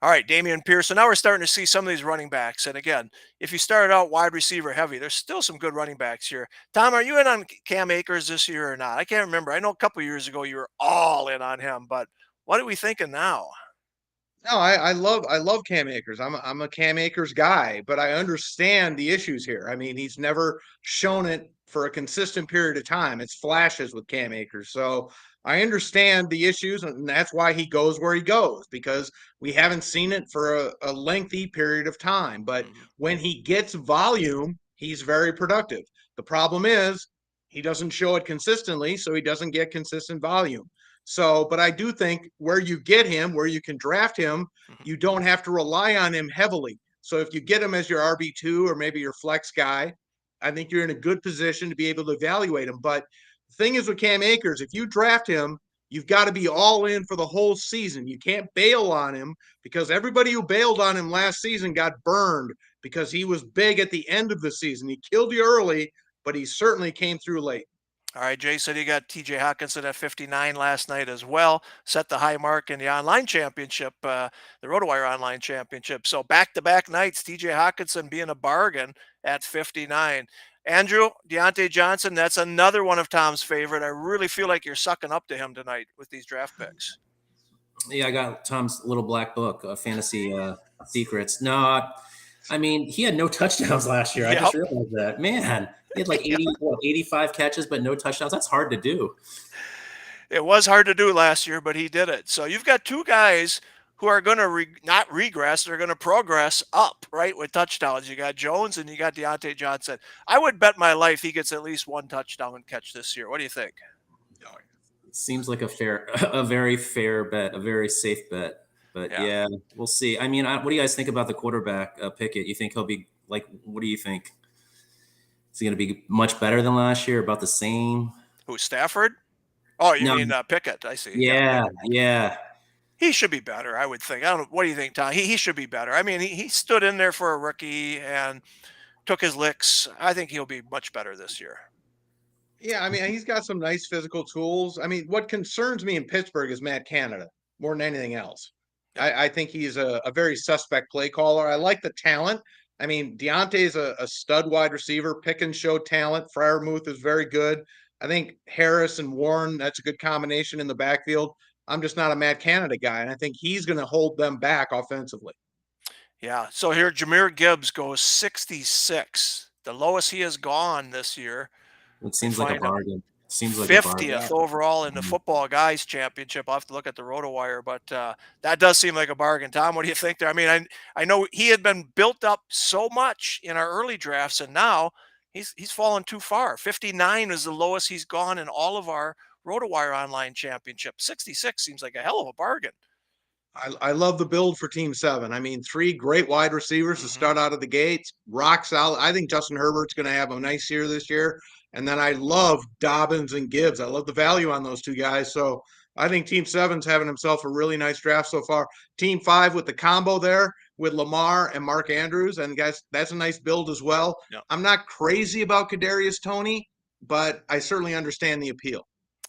All right, Damian Pierce. So now we're starting to see some of these running backs. And again, if you started out wide receiver heavy, there's still some good running backs here. Tom, are you in on Cam Akers this year or not? I can't remember. I know a couple years ago you were all in on him, but what are we thinking now? No, I love Cam Akers. I'm a Cam Akers guy, but I understand the issues here. I mean, he's never shown it for a consistent period of time. It's flashes with Cam Akers. So I understand the issues, and that's why he goes where he goes, because we haven't seen it for a lengthy period of time. But when he gets volume, he's very productive. The problem is he doesn't show it consistently, so he doesn't get consistent volume. So, but I do think where you get him, where you can draft him, you don't have to rely on him heavily. So if you get him as your RB2 or maybe your flex guy, I think you're in a good position to be able to evaluate him. But the thing is with Cam Akers, if you draft him, you've got to be all in for the whole season. You can't bail on him, because everybody who bailed on him last season got burned because he was big at the end of the season. He killed you early, but he certainly came through late. All right, Jay said he got TJ Hawkinson at 59 last night as well. Set the high mark in the online championship, the RotoWire online championship. So back-to-back nights, TJ Hawkinson being a bargain at 59. Andrew, Deontay Johnson, that's another one of Tom's favorite. I really feel like you're sucking up to him tonight with these draft picks. Yeah, I got Tom's little black book, Fantasy Secrets. No, I mean, he had no touchdowns last year. I just realized that. Man, he had like 85 catches, but no touchdowns. That's hard to do. It was hard to do last year, but he did it. So you've got two guys who are going to not regress. They're going to progress up, right, with touchdowns. You got Jones and you got Deontay Johnson. I would bet my life he gets at least one touchdown catch this year. What do you think? Seems like a very fair bet, a very safe bet. But yeah, we'll see. I mean, what do you guys think about the quarterback Pickett? You think he'll be like? What do you think? Is he going to be much better than last year? About the same? Who, Stafford? Oh, you mean Pickett? I see. Yeah. He should be better, I would think. I don't know. What do you think, Tom? He should be better. I mean, he stood in there for a rookie and took his licks. I think he'll be much better this year. Yeah, I mean, he's got some nice physical tools. I mean, what concerns me in Pittsburgh is Matt Canada more than anything else. I think he's a very suspect play caller. I like the talent. I mean, Deontay's a stud wide receiver. Pickens showed talent. Freiermuth is very good. I think Harris and Warren, that's a good combination in the backfield. I'm just not a Matt Canada guy, and I think he's going to hold them back offensively. Yeah. So here, Jahmyr Gibbs goes 66, the lowest he has gone this year. It seems like a bargain. Seems like 50th overall in the Footballguys Championship. I'll have to look at the RotoWire, but that does seem like a bargain. Tom, what do you think there? I mean, I know he had been built up so much in our early drafts, and now he's fallen too far. 59 is the lowest he's gone in all of our RotoWire online championship. 66 seems like a hell of a bargain. I love the build for Team 7. I mean, 3 great wide receivers to start out of the gates. Rock solid. I think Justin Herbert's going to have a nice year this year. And then I love Dobbins and Gibbs. I love the value on those two guys. So I think Team 7's having himself a really nice draft so far. Team 5 with the combo there with Lamar and Mark Andrews. And guys, that's a nice build as well. Yep. I'm not crazy about Kadarius Toney, but I certainly understand the appeal.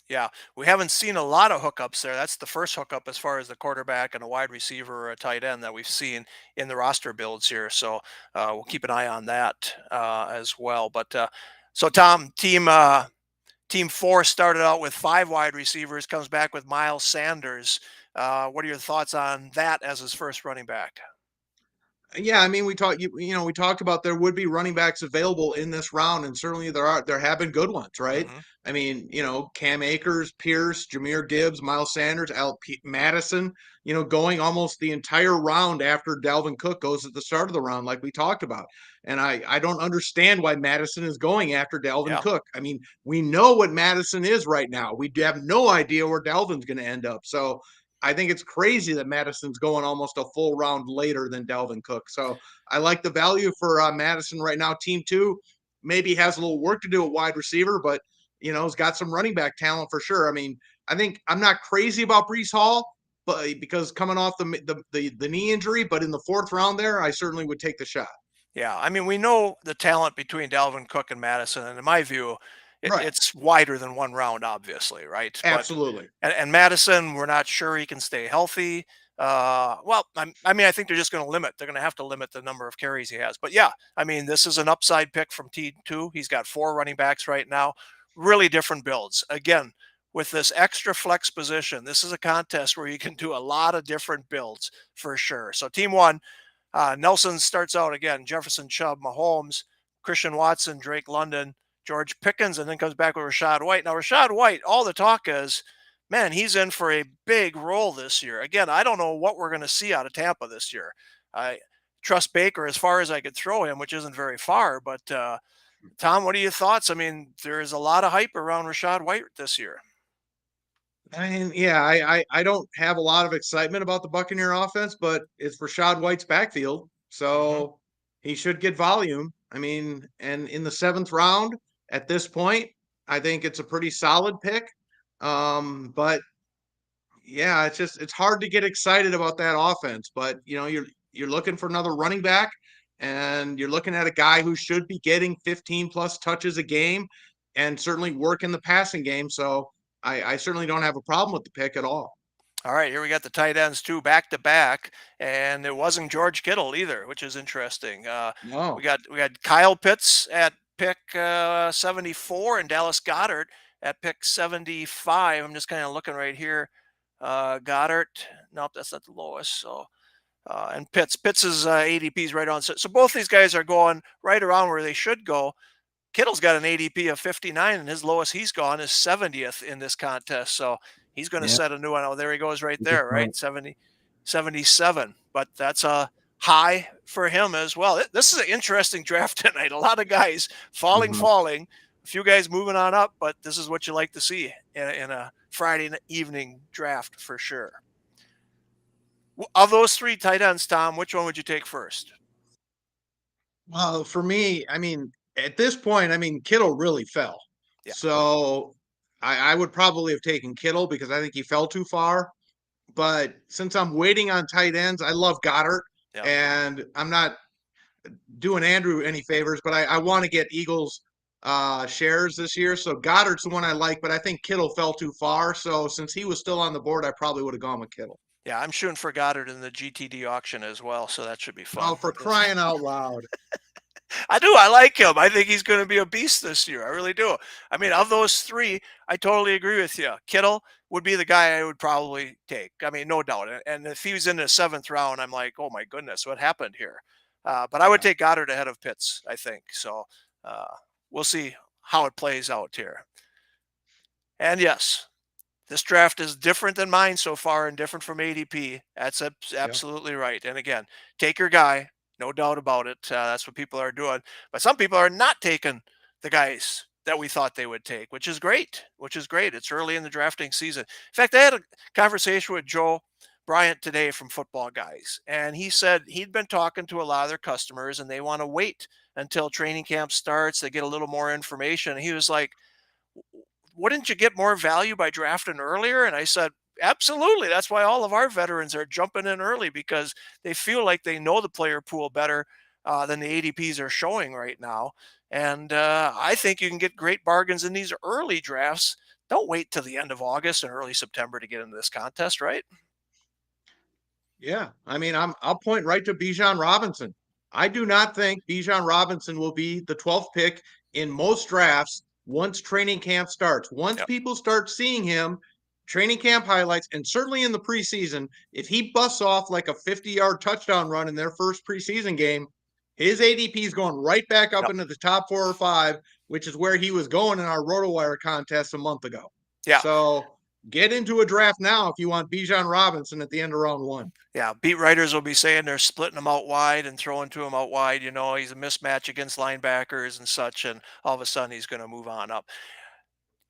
Yeah, we haven't seen a lot of hookups there. That's the first hookup as far as the quarterback and a wide receiver or a tight end that we've seen in the roster builds here. So we'll keep an eye on that as well. But so, Tom, team 4 started out with 5 wide receivers, comes back with Miles Sanders. What are your thoughts on that as his first running back? Yeah, I mean, we talked about there would be running backs available in this round, and certainly there have been good ones, right? I mean, Cam Akers, Pierce, Jahmyr Gibbs, Miles Sanders, Madison, going almost the entire round after Dalvin Cook goes at the start of the round, like we talked about. And I don't understand why Madison is going after Dalvin Cook. I mean, we know what Madison is right now. We have no idea where Dalvin's going to end up. So I think it's crazy that Madison's going almost a full round later than Dalvin Cook. So I like the value for Madison right now. Team 2 maybe has a little work to do at wide receiver, but has got some running back talent for sure. I mean, I think I'm not crazy about Breece Hall, but because coming off the knee injury, but in the 4th round there, I certainly would take the shot. Yeah, I mean, we know the talent between Dalvin Cook and Madison, and in my view, Right. it's wider than 1 round, obviously, right? But Absolutely. and Madison, we're not sure he can stay healthy. Well, I mean, I think they're just going to limit. They're going to have to limit the number of carries he has. But yeah, I mean, this is an upside pick from T2. He's got 4 running backs right now. Really different builds. Again, with this extra flex position, this is a contest where you can do a lot of different builds for sure. So team 1. Nelson starts out again, Jefferson, Chubb, Mahomes, Christian Watson, Drake London, George Pickens, and then comes back with Rachaad White. Now, Rachaad White, all the talk is, man, he's in for a big role this year. Again, I don't know what we're going to see out of Tampa this year. I trust Baker as far as I could throw him, which isn't very far. But, Tom, what are your thoughts? I mean, there is a lot of hype around Rachaad White this year. I mean, yeah, I don't have a lot of excitement about the Buccaneer offense, but it's Rachaad White's backfield, so he should get volume. I mean, and in the 7th round at this point, I think it's a pretty solid pick. But yeah, it's hard to get excited about that offense. But you're looking for another running back, and you're looking at a guy who should be getting 15 plus touches a game, and certainly work in the passing game. So I certainly don't have a problem with the pick at all. All right, here we got the tight ends too, back to back, and it wasn't George Kittle either, which is interesting. No. We got Kyle Pitts at pick 74 and Dallas Goedert at pick 75. I'm just kind of looking right here. Goddard, nope, that's not the lowest. So, and Pitts's ADP is right on. So both these guys are going right around where they should go. Kittle's got an ADP of 59, and his lowest he's gone is 70th in this contest. So he's going to set a new one. Oh, there he goes right there, right? 77. But that's a high for him as well. This is an interesting draft tonight. A lot of guys falling, a few guys moving on up, but this is what you like to see in a Friday evening draft for sure. Of those 3 tight ends, Tom, which one would you take first? Well, for me, I mean, at this point, I mean, Kittle really fell. Yeah. So I would probably have taken Kittle because I think he fell too far. But since I'm waiting on tight ends, I love Goddard. Yeah. And I'm not doing Andrew any favors, but I want to get Eagles shares this year. So Goddard's the one I like, but I think Kittle fell too far. So since he was still on the board, I probably would have gone with Kittle. Yeah, I'm shooting for Goddard in the GTD auction as well, so that should be fun. Oh, for crying out loud. I do. I like him. I think he's going to be a beast this year. I really do. I mean, of those 3, I totally agree with you. Kittle would be the guy I would probably take. I mean, no doubt. And if he was in the 7th round, I'm like, oh my goodness, what happened here? But I would take Goddard ahead of Pitts, I think. So we'll see how it plays out here. And yes, this draft is different than mine so far and different from ADP. That's absolutely right. And again, take your guy. No doubt about it. That's what people are doing. But some people are not taking the guys that we thought they would take, which is great. It's early in the drafting season. In fact, I had a conversation with Joe Bryant today from Footballguys, and he said he'd been talking to a lot of their customers, and they want to wait until training camp starts. They get a little more information. And he was like, wouldn't you get more value by drafting earlier? And I said, absolutely. That's why all of our veterans are jumping in early, because they feel like they know the player pool better than the ADPs are showing right now. And I think you can get great bargains in these early drafts. Don't wait till the end of August and early September to get into this contest, right? Yeah. I mean, I'll point right to Bijan Robinson. I do not think Bijan Robinson will be the 12th pick in most drafts once training camp starts. Once people start seeing him, training camp highlights, and certainly in the preseason, if he busts off like a 50-yard touchdown run in their first preseason game, his ADP is going right back up into the top 4 or 5, which is where he was going in our RotoWire contest a month ago. Yeah. So get into a draft now if you want Bijan Robinson at the end of round 1. Yeah, beat writers will be saying they're splitting him out wide and throwing to him out wide. You know, he's a mismatch against linebackers and such, and all of a sudden he's going to move on up.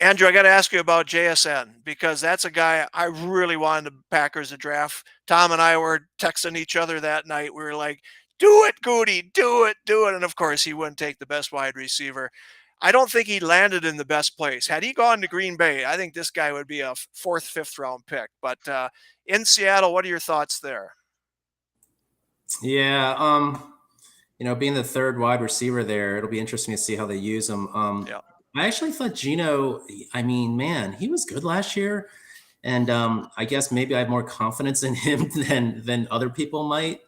Andrew, I got to ask you about JSN because that's a guy I really wanted the Packers to draft. Tom and I were texting each other that night. We were like, do it, Goody, do it, do it. And of course, he wouldn't take the best wide receiver. I don't think he landed in the best place. Had he gone to Green Bay, I think this guy would be a fourth, fifth round pick. But in Seattle, what are your thoughts there? Yeah, being the third wide receiver there, it'll be interesting to see how they use him. Yeah. I actually thought Gino, I mean, man, he was good last year. And I guess maybe I have more confidence in him than other people might.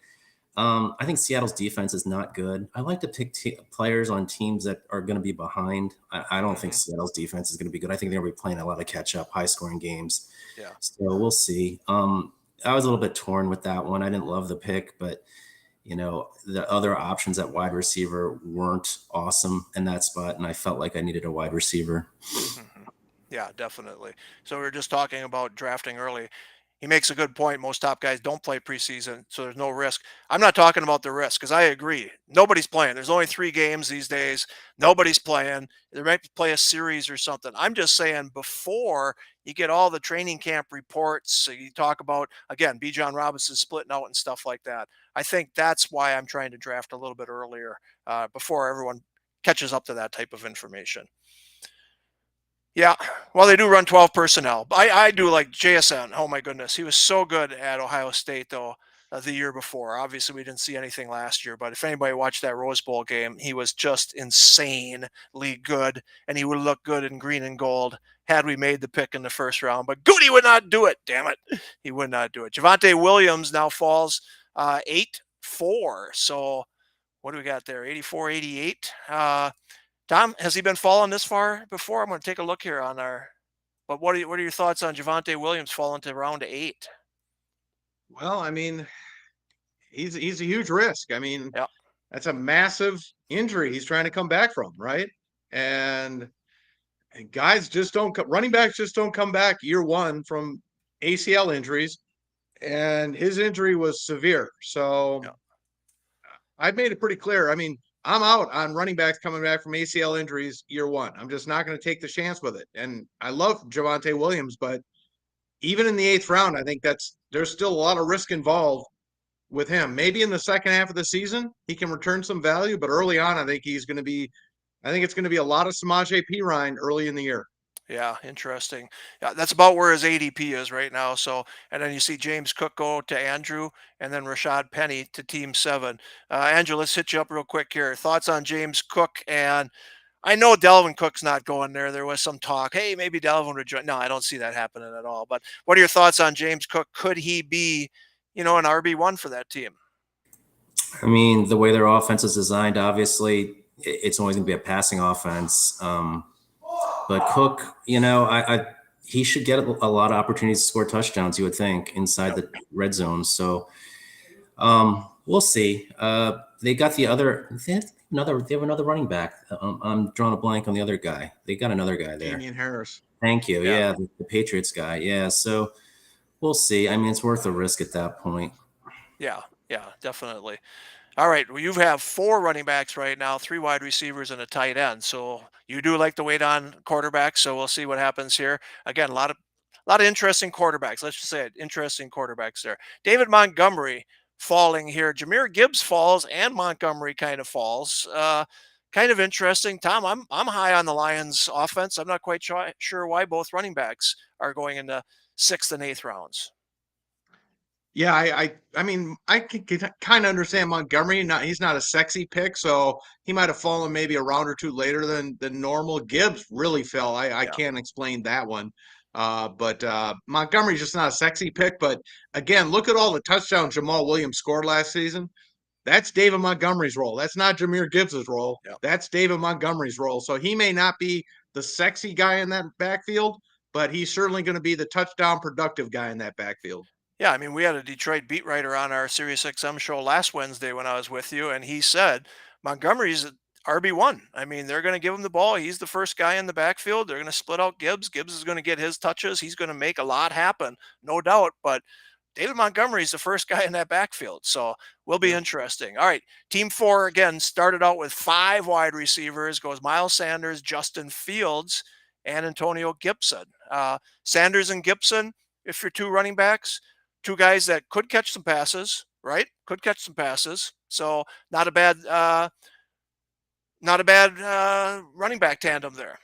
I think Seattle's defense is not good. I like to pick players on teams that are going to be behind. I don't think Seattle's defense is going to be good. I think they're going to be playing a lot of catch-up, high-scoring games. Yeah. So we'll see. I was a little bit torn with that one. I didn't love the pick, but the other options at wide receiver weren't awesome in that spot, and I felt like I needed a wide receiver. Yeah, definitely. So we were just talking about drafting early. He makes a good point. Most top guys don't play preseason, so there's no risk. I'm not talking about the risk because I agree. Nobody's playing. There's only 3 games these days. Nobody's playing. They might play a series or something. I'm just saying before you get all the training camp reports, so you talk about, again, Bijan Robinson splitting out and stuff like that. I think that's why I'm trying to draft a little bit earlier before everyone catches up to that type of information. Yeah, well, they do run 12 personnel. I do like JSN. Oh, my goodness. He was so good at Ohio State, though, the year before. Obviously, we didn't see anything last year, but if anybody watched that Rose Bowl game, he was just insanely good, and he would look good in green and gold had we made the pick in the first round. But Goody would not do it, damn it. He would not do it. Javonte Williams now falls 8-4. So what do we got there? 84, 88. Tom, has he been falling this far before? I'm going to take a look here on our. But what are your thoughts on Javonte Williams falling to round 8? Well, I mean, he's a huge risk. I mean, Yeah. That's a massive injury he's trying to come back from, right? And guys just don't running backs just don't come back year one from ACL injuries, and his injury was severe. So I've made it pretty clear. I mean, I'm out on running backs coming back from ACL injuries year one. I'm just not going to take the chance with it. And I love Javonte Williams, but even in the 8th round, I think there's still a lot of risk involved with him. Maybe in the second half of the season, he can return some value, but early on, I think it's going to be a lot of Samaje Perine early in the year. Yeah, interesting. Yeah, that's about where his ADP is right now. So, and then you see James Cook go to Andrew, and then Rashad Penny to Team 7. Andrew, let's hit you up real quick here. Thoughts on James Cook? And I know Dalvin Cook's not going there. There was some talk, hey, maybe Dalvin would join. No, I don't see that happening at all. But what are your thoughts on James Cook? Could he be, an RB1 for that team? I mean, the way their offense is designed, obviously, it's always going to be a passing offense. But Cook, he should get a lot of opportunities to score touchdowns, you would think, inside the red zone. So we'll see. They got they have another running back. I'm drawing a blank on the other guy. They got another guy there. Damian Harris. Thank you. Yeah, the Patriots guy. Yeah, so we'll see. I mean, it's worth the risk at that point. Yeah, definitely. All right, well, you have 4 running backs right now, 3 wide receivers, and a tight end. So you do like to wait on quarterbacks. So we'll see what happens here. Again, a lot of interesting quarterbacks. Let's just say it, interesting quarterbacks there. David Montgomery falling here. Jahmyr Gibbs falls, and Montgomery kind of falls. Kind of interesting. Tom, I'm high on the Lions' offense. I'm not quite sure why both running backs are going in the 6th and 8th rounds. Yeah, I mean, I can kind of understand Montgomery. He's not a sexy pick, so he might have fallen maybe a round or 2 later than normal. Gibbs really fell. I can't explain that one. But Montgomery's just not a sexy pick. But again, look at all the touchdowns Jamal Williams scored last season. That's David Montgomery's role. That's not Jahmyr Gibbs's role. Yeah. That's David Montgomery's role. So he may not be the sexy guy in that backfield, but he's certainly going to be the touchdown productive guy in that backfield. Yeah, I mean, we had a Detroit beat writer on our SiriusXM show last Wednesday when I was with you, and he said Montgomery's RB1. I mean, they're going to give him the ball. He's the first guy in the backfield. They're going to split out Gibbs. Gibbs is going to get his touches. He's going to make a lot happen, no doubt. But David Montgomery's the first guy in that backfield, so will be interesting. All right, Team 4, again, started out with 5 wide receivers. Goes Miles Sanders, Justin Fields, and Antonio Gibson. Sanders and Gibson, if you're two running backs, two guys that could catch some passes, right? Could catch some passes. So not a bad running back tandem there.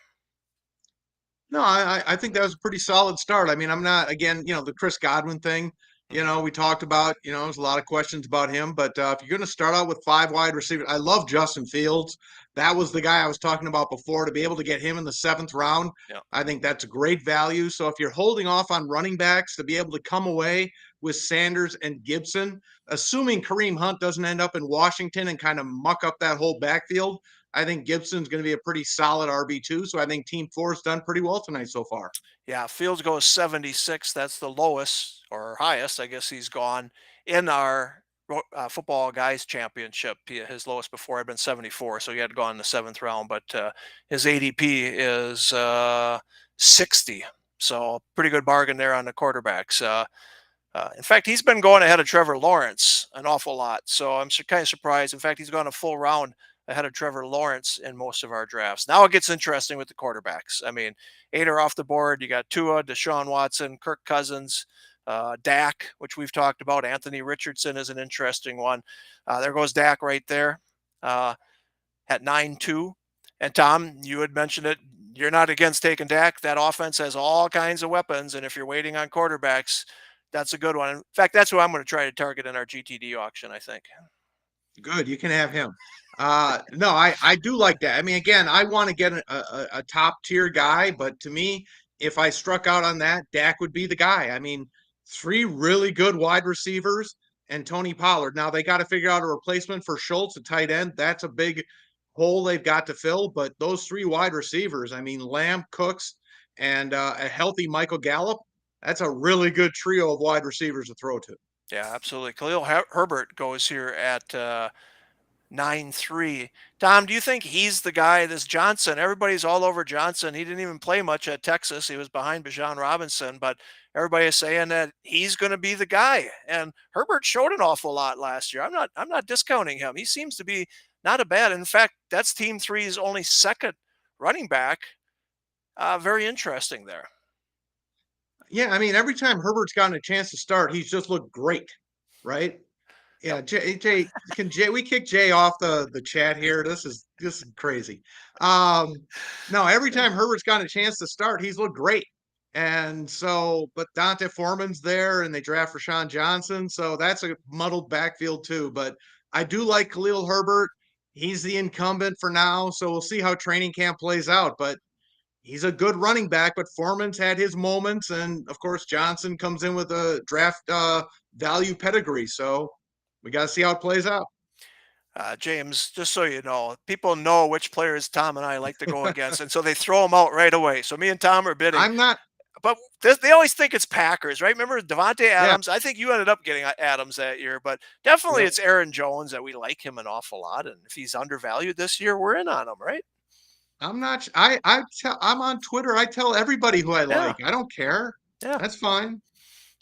No, I think that was a pretty solid start. I mean, I'm not, again, the Chris Godwin thing, we talked about, there's a lot of questions about him, but if you're going to start out with 5 wide receivers, I love Justin Fields. That was the guy I was talking about before. To be able to get him in the 7th round, Yeah. I think that's a great value. So if you're holding off on running backs, to be able to come away with Sanders and Gibson, assuming Kareem Hunt doesn't end up in Washington and kind of muck up that whole backfield, I think Gibson's going to be a pretty solid RB2. So I think Team 4's done pretty well tonight so far. Yeah, Fields goes 76. That's the lowest or highest, I guess, he's gone in our Football Guys Championship. His lowest before had been 74, so he had gone in the 7th round, but his ADP is 60. So pretty good bargain there on the quarterbacks. In fact, he's been going ahead of Trevor Lawrence an awful lot, so I'm kind of surprised. In fact, he's gone a full round ahead of Trevor Lawrence in most of our drafts. Now it gets interesting with the quarterbacks. I mean, 8 are off the board. You got Tua, Deshaun Watson, Kirk Cousins, Dak, which we've talked about. Anthony Richardson is an interesting one. There goes Dak right there at 9-2. And Tom, you had mentioned it. You're not against taking Dak. That offense has all kinds of weapons, and if you're waiting on quarterbacks, that's a good one. In fact, that's who I'm going to try to target in our GTD auction, I think. Good. You can have him. No, I do like that. I mean, again, I want to get a top tier guy, but to me, if I struck out on that, Dak would be the guy. I mean, 3 really good wide receivers and Tony Pollard. Now they got to figure out a replacement for Schultz, a tight end. That's a big hole they've got to fill. But those 3 wide receivers, I mean, Lamb, Cooks, and a healthy Michael Gallup, that's a really good trio of wide receivers to throw to. Yeah, absolutely. Khalil Herbert goes here at 9-3. Tom, do you think he's the guy? This Johnson, everybody's all over Johnson. He didn't even play much at Texas. He was behind Bijan Robinson, but everybody is saying that he's going to be the guy. And Herbert showed an awful lot last year. I'm not discounting him. He seems to be not a bad. In fact, that's Team 3's only 2nd running back. Very interesting there. Yeah, I mean, every time Herbert's gotten a chance to start, he's just looked great, right? Yeah, Jay, we kick Jay off the chat here? This is crazy. No, every time Herbert's gotten a chance to start, he's looked great. And so, but Dante Foreman's there, and they draft Rashawn Johnson, so that's a muddled backfield too. But I do like Khalil Herbert. He's the incumbent for now, so we'll see how training camp plays out. But he's a good running back, but Foreman's had his moments, and of course Johnson comes in with a draft value pedigree. So we got to see how it plays out. James, just so you know, people know which players Tom and I like to go against, and so they throw them out right away. So me and Tom are bidding. I'm not. But they always think it's Packers, right? Remember Devontae Adams? Yeah. I think you ended up getting Adams that year, but definitely it's Aaron Jones that we like him an awful lot. And if he's undervalued this year, we're in on him, right? I'm not. I'm on Twitter. I tell everybody who I like. I don't care. Yeah, that's fine.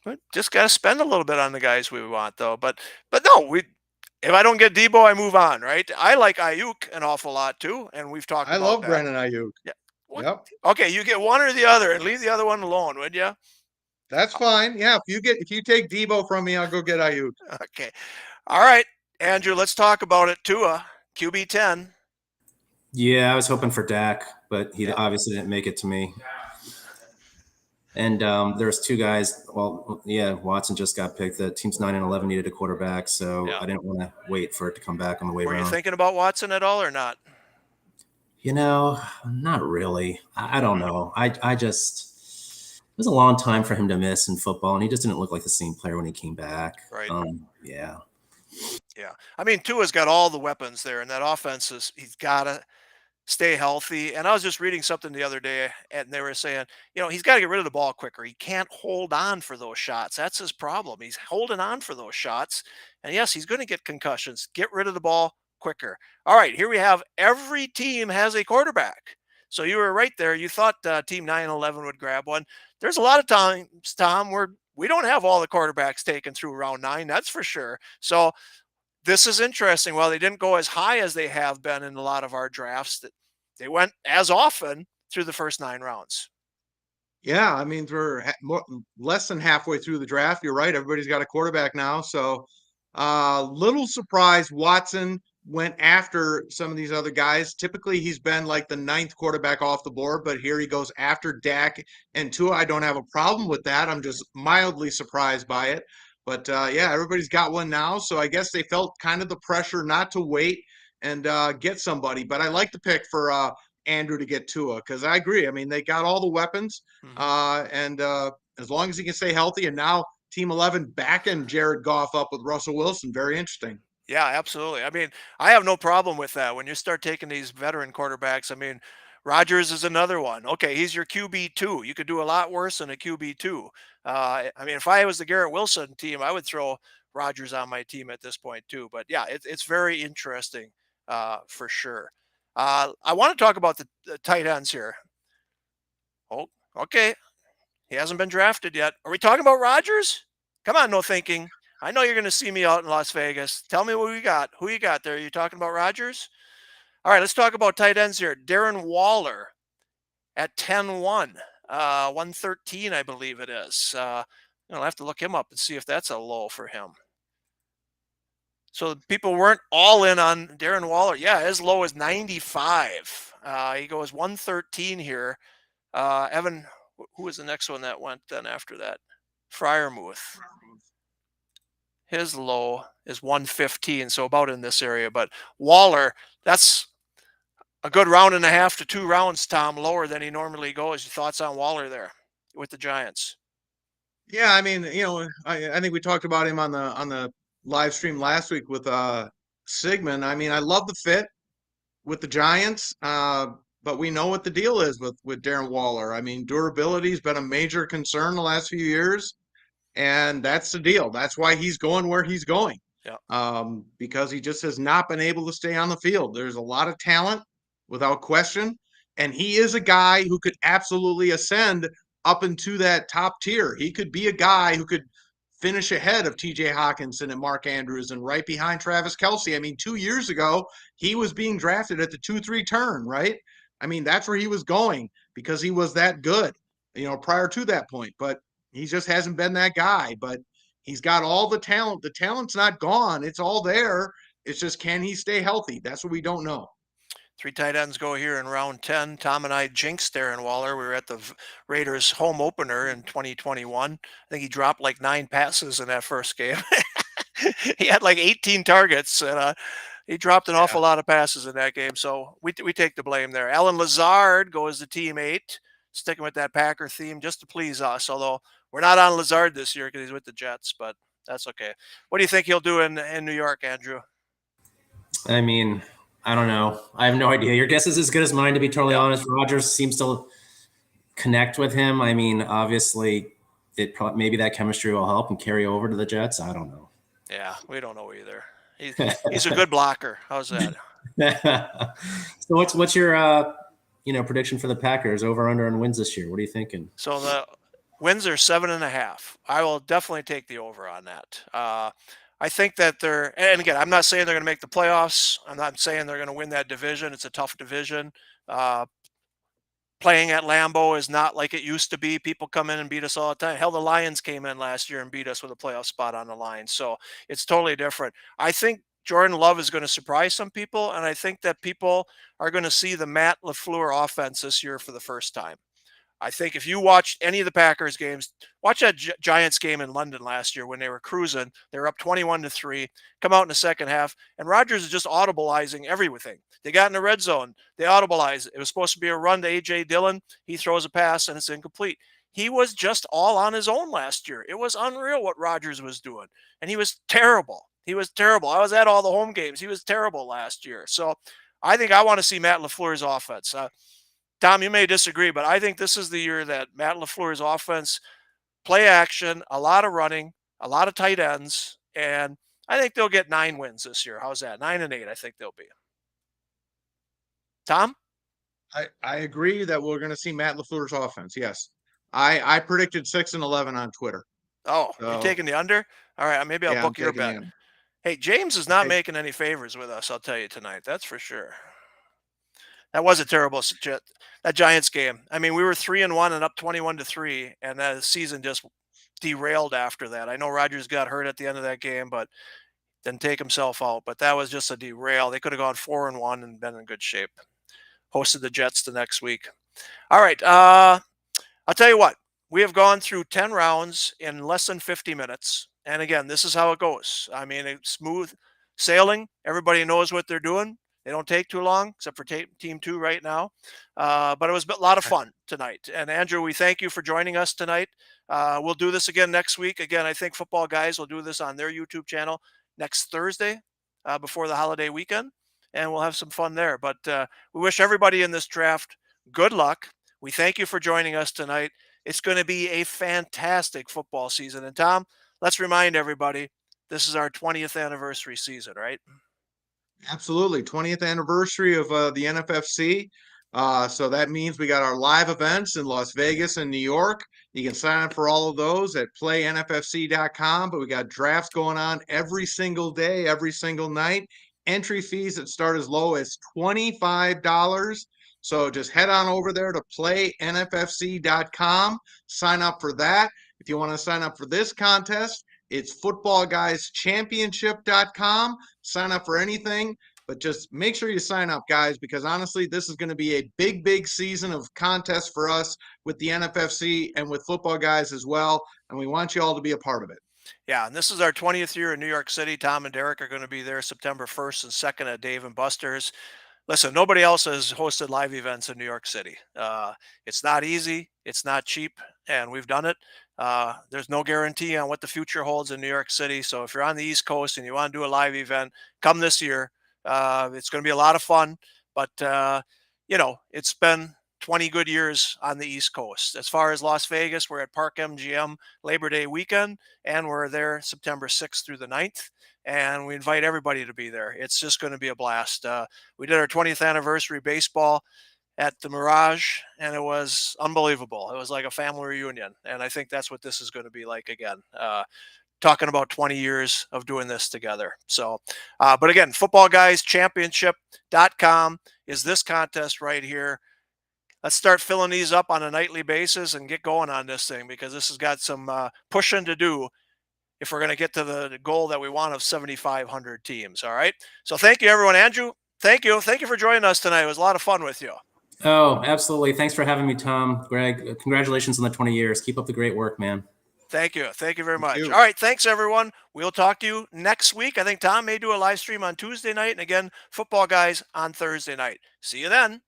But just got to spend a little bit on the guys we want, though. But no, if I don't get Debo, I move on, right? I like Ayuk an awful lot too, and we've talked. I love Brandon Ayuk. Yeah. Yep. Okay, you get one or the other, and leave the other one alone, would you? That's fine. Yeah, if you take Debo from me, I'll go get Ayuk. Okay. All right, Andrew, let's talk about it. Tua, QB10. Yeah, I was hoping for Dak, but he obviously didn't make it to me. And there's 2 guys. Well, yeah, Watson just got picked. The teams 9 and 11 needed a quarterback, so I didn't want to wait for it to come back on the way around. Were you thinking about Watson at all or not? Not really. I don't know. I just, it was a long time for him to miss in football, and he just didn't look like the same player when he came back. Right. Yeah. Yeah. I mean, Tua's got all the weapons there, and that offense he's got to stay healthy. And I was just reading something the other day, and they were saying, he's got to get rid of the ball quicker. He can't hold on for those shots. That's his problem. He's holding on for those shots. And yes, he's going to get concussions. Get rid of the ball quicker. All right, here we have every team has a quarterback. So you were right there. You thought team 9-11 would grab one. There's a lot of times, Tom, where we don't have all the quarterbacks taken through round 9. That's for sure. So this is interesting. While they didn't go as high as they have been in a lot of our drafts, that they went as often. through the first 9 rounds. Yeah, I mean, we're less than halfway through the draft. You're right. Everybody's got a quarterback now. So, little surprised Watson went after some of these other guys. Typically, he's been like the 9th quarterback off the board, but here he goes after Dak and Tua. I don't have a problem with that. I'm just mildly surprised by it. But yeah, everybody's got one now. So I guess they felt kind of the pressure not to wait and get somebody. But I like the pick for Andrew to get Tua because I agree. I mean, they got all the weapons. And as long as he can stay healthy, and now Team 11 backing Jared Goff up with Russell Wilson, very interesting. Yeah, absolutely. I mean, I have no problem with that. When you start taking these veteran quarterbacks, I mean, Rodgers is another one. Okay, he's your QB2. You could do a lot worse than a QB2. I mean, if I was the Garrett Wilson team, I would throw Rodgers on my team at this point too. But yeah, it's very interesting for sure. I want to talk about the tight ends here. Oh, okay. He hasn't been drafted yet. Are we talking about Rodgers? Come on, no thinking. I know you're going to see me out in Las Vegas. Tell me what we got. Who you got there? Are you talking about Rodgers? All right, let's talk about tight ends here. Darren Waller at 10-1, 113, I believe it is. I'll have to look him up and see if that's a low for him. So people weren't all in on Darren Waller. Yeah, as low as 95. He goes 113 here. Evan, who was the next one that went then after that? Freiermuth. His low is 115, so about in this area. But Waller, that's a good round and a half to 2 rounds, Tom, lower than he normally goes. Your thoughts on Waller there with the Giants? Yeah, I mean, I think we talked about him on the live stream last week with Sigmund. I mean, I love the fit with the Giants, but we know what the deal is with Darren Waller. I mean, durability has been a major concern the last few years, and that's the deal. That's why he's going where he's going. Yeah. Because he just has not been able to stay on the field. There's a lot of talent, without question, and he is a guy who could absolutely ascend up into that top tier. He could be a guy who could finish ahead of TJ Hawkinson and Mark Andrews and right behind Travis Kelce. I mean, 2 years ago, he was being drafted at the 2-3 turn, right? I mean, that's where he was going because he was that good, prior to that point. But he just hasn't been that guy. But he's got all the talent. The talent's not gone. It's all there. It's just, can he stay healthy? That's what we don't know. 3 tight ends go here in round 10. Tom and I jinxed Darren Waller. We were at the Raiders home opener in 2021. I think he dropped like 9 passes in that first game. He had like 18 targets, and he dropped an awful lot of passes in that game. So we take the blame there. Alan Lazard goes to team 8, sticking with that Packer theme just to please us, although we're not on Lazard this year because he's with the Jets, but that's okay. What do you think he'll do in New York, Andrew? I mean, I don't know. I have no idea. Your guess is as good as mine, to be totally honest. Rodgers seems to connect with him. I mean, obviously, maybe that chemistry will help and carry over to the Jets. I don't know. Yeah, we don't know either. He's a good blocker. How's that? So what's your prediction for the Packers over under on wins this year? What are you thinking? So the wins are 7.5. I will definitely take the over on that. I think that and again, I'm not saying they're going to make the playoffs. I'm not saying they're going to win that division. It's a tough division. Playing at Lambeau is not like it used to be. People come in and beat us all the time. Hell, the Lions came in last year and beat us with a playoff spot on the line. So it's totally different. I think Jordan Love is going to surprise some people, and I think that people are going to see the Matt LaFleur offense this year for the first time. I think if you watched any of the Packers games, watch that Giants game in London last year when they were cruising. They were up 21-3, come out in the second half, and Rodgers is just audibleizing everything. They got in the red zone. They audibleized. It was supposed to be a run to A.J. Dillon. He throws a pass, and it's incomplete. He was just all on his own last year. It was unreal what Rodgers was doing, and he was terrible. He was terrible. I was at all the home games. He was terrible last year. So I think I want to see Matt LaFleur's offense. Tom, you may disagree, but I think this is the year that Matt LaFleur's offense, play action, a lot of running, a lot of tight ends, and I think they'll get 9 wins this year. How's that? 9-8, I think they'll be. Tom? I agree that we're going to see Matt LaFleur's offense. Yes. I predicted 6-11 on Twitter. Oh, so, you're taking the under? All right, maybe I'll book your bet. Hey, James is not making any favors with us, I'll tell you tonight. That's for sure. That was a terrible that Giants game. I mean, we were 3-1 and up 21-3, and the season just derailed after that. I know Rodgers got hurt at the end of that game, but didn't take himself out. But that was just a derail. They could have gone 4-1 and been in good shape. Hosted the Jets the next week. All right. I'll tell you what. We have gone through 10 rounds in less than 50 minutes. And again, this is how it goes. I mean, it's smooth sailing. Everybody knows what they're doing. They don't take too long, except for Team 2 right now. But it was a lot of fun tonight. And Andrew, we thank you for joining us tonight. We'll do this again next week. Again, I think Football Guys will do this on their YouTube channel next Thursday before the holiday weekend. And we'll have some fun there. But we wish everybody in this draft good luck. We thank you for joining us tonight. It's going to be a fantastic football season. And Tom, let's remind everybody, this is our 20th anniversary season, right? Absolutely. 20th anniversary of the NFFC. So that means we got our live events in Las Vegas and New York. You can sign up for all of those at playnffc.com, but we got drafts going on every single day, every single night. Entry fees that start as low as $25. So just head on over there to playnffc.com, sign up for that. If you want to sign up for this contest, it's footballguyschampionship.com. Sign up for anything, but just make sure you sign up, guys, because honestly, this is going to be a big, big season of contests for us with the NFFC and with Football Guys as well. And we want you all to be a part of it. Yeah, and this is our 20th year in New York City. Tom and Derek are going to be there September 1st and 2nd at Dave and Buster's. Listen, nobody else has hosted live events in New York City. It's not easy. It's not cheap, and we've done it. There's no guarantee on what the future holds in New York City. So if you're on the East Coast and you want to do a live event, come this year. It's going to be a lot of fun, but it's been 20 good years on the East Coast. As far as Las Vegas, we're at Park MGM Labor Day weekend, and we're there September 6th through the 9th. And we invite everybody to be there. It's just going to be a blast. We did our 20th anniversary baseball at the Mirage, and it was unbelievable. It was like a family reunion, and I think that's what this is going to be like again. Talking about 20 years of doing this together. So, but again, Footballguys Championship.com is this contest right here. Let's start filling these up on a nightly basis and get going on this thing, because this has got some pushing to do if we're going to get to the goal that we want of 7,500 teams. All right. So thank you, everyone. Andrew, thank you. Thank you for joining us tonight. It was a lot of fun with you. Oh, absolutely. Thanks for having me, Tom. Greg, congratulations on the 20 years. Keep up the great work, man. Thank you. Thank you very much. All right. Thanks, everyone. We'll talk to you next week. I think Tom may do a live stream on Tuesday night, and again, Football Guys on Thursday night. See you then.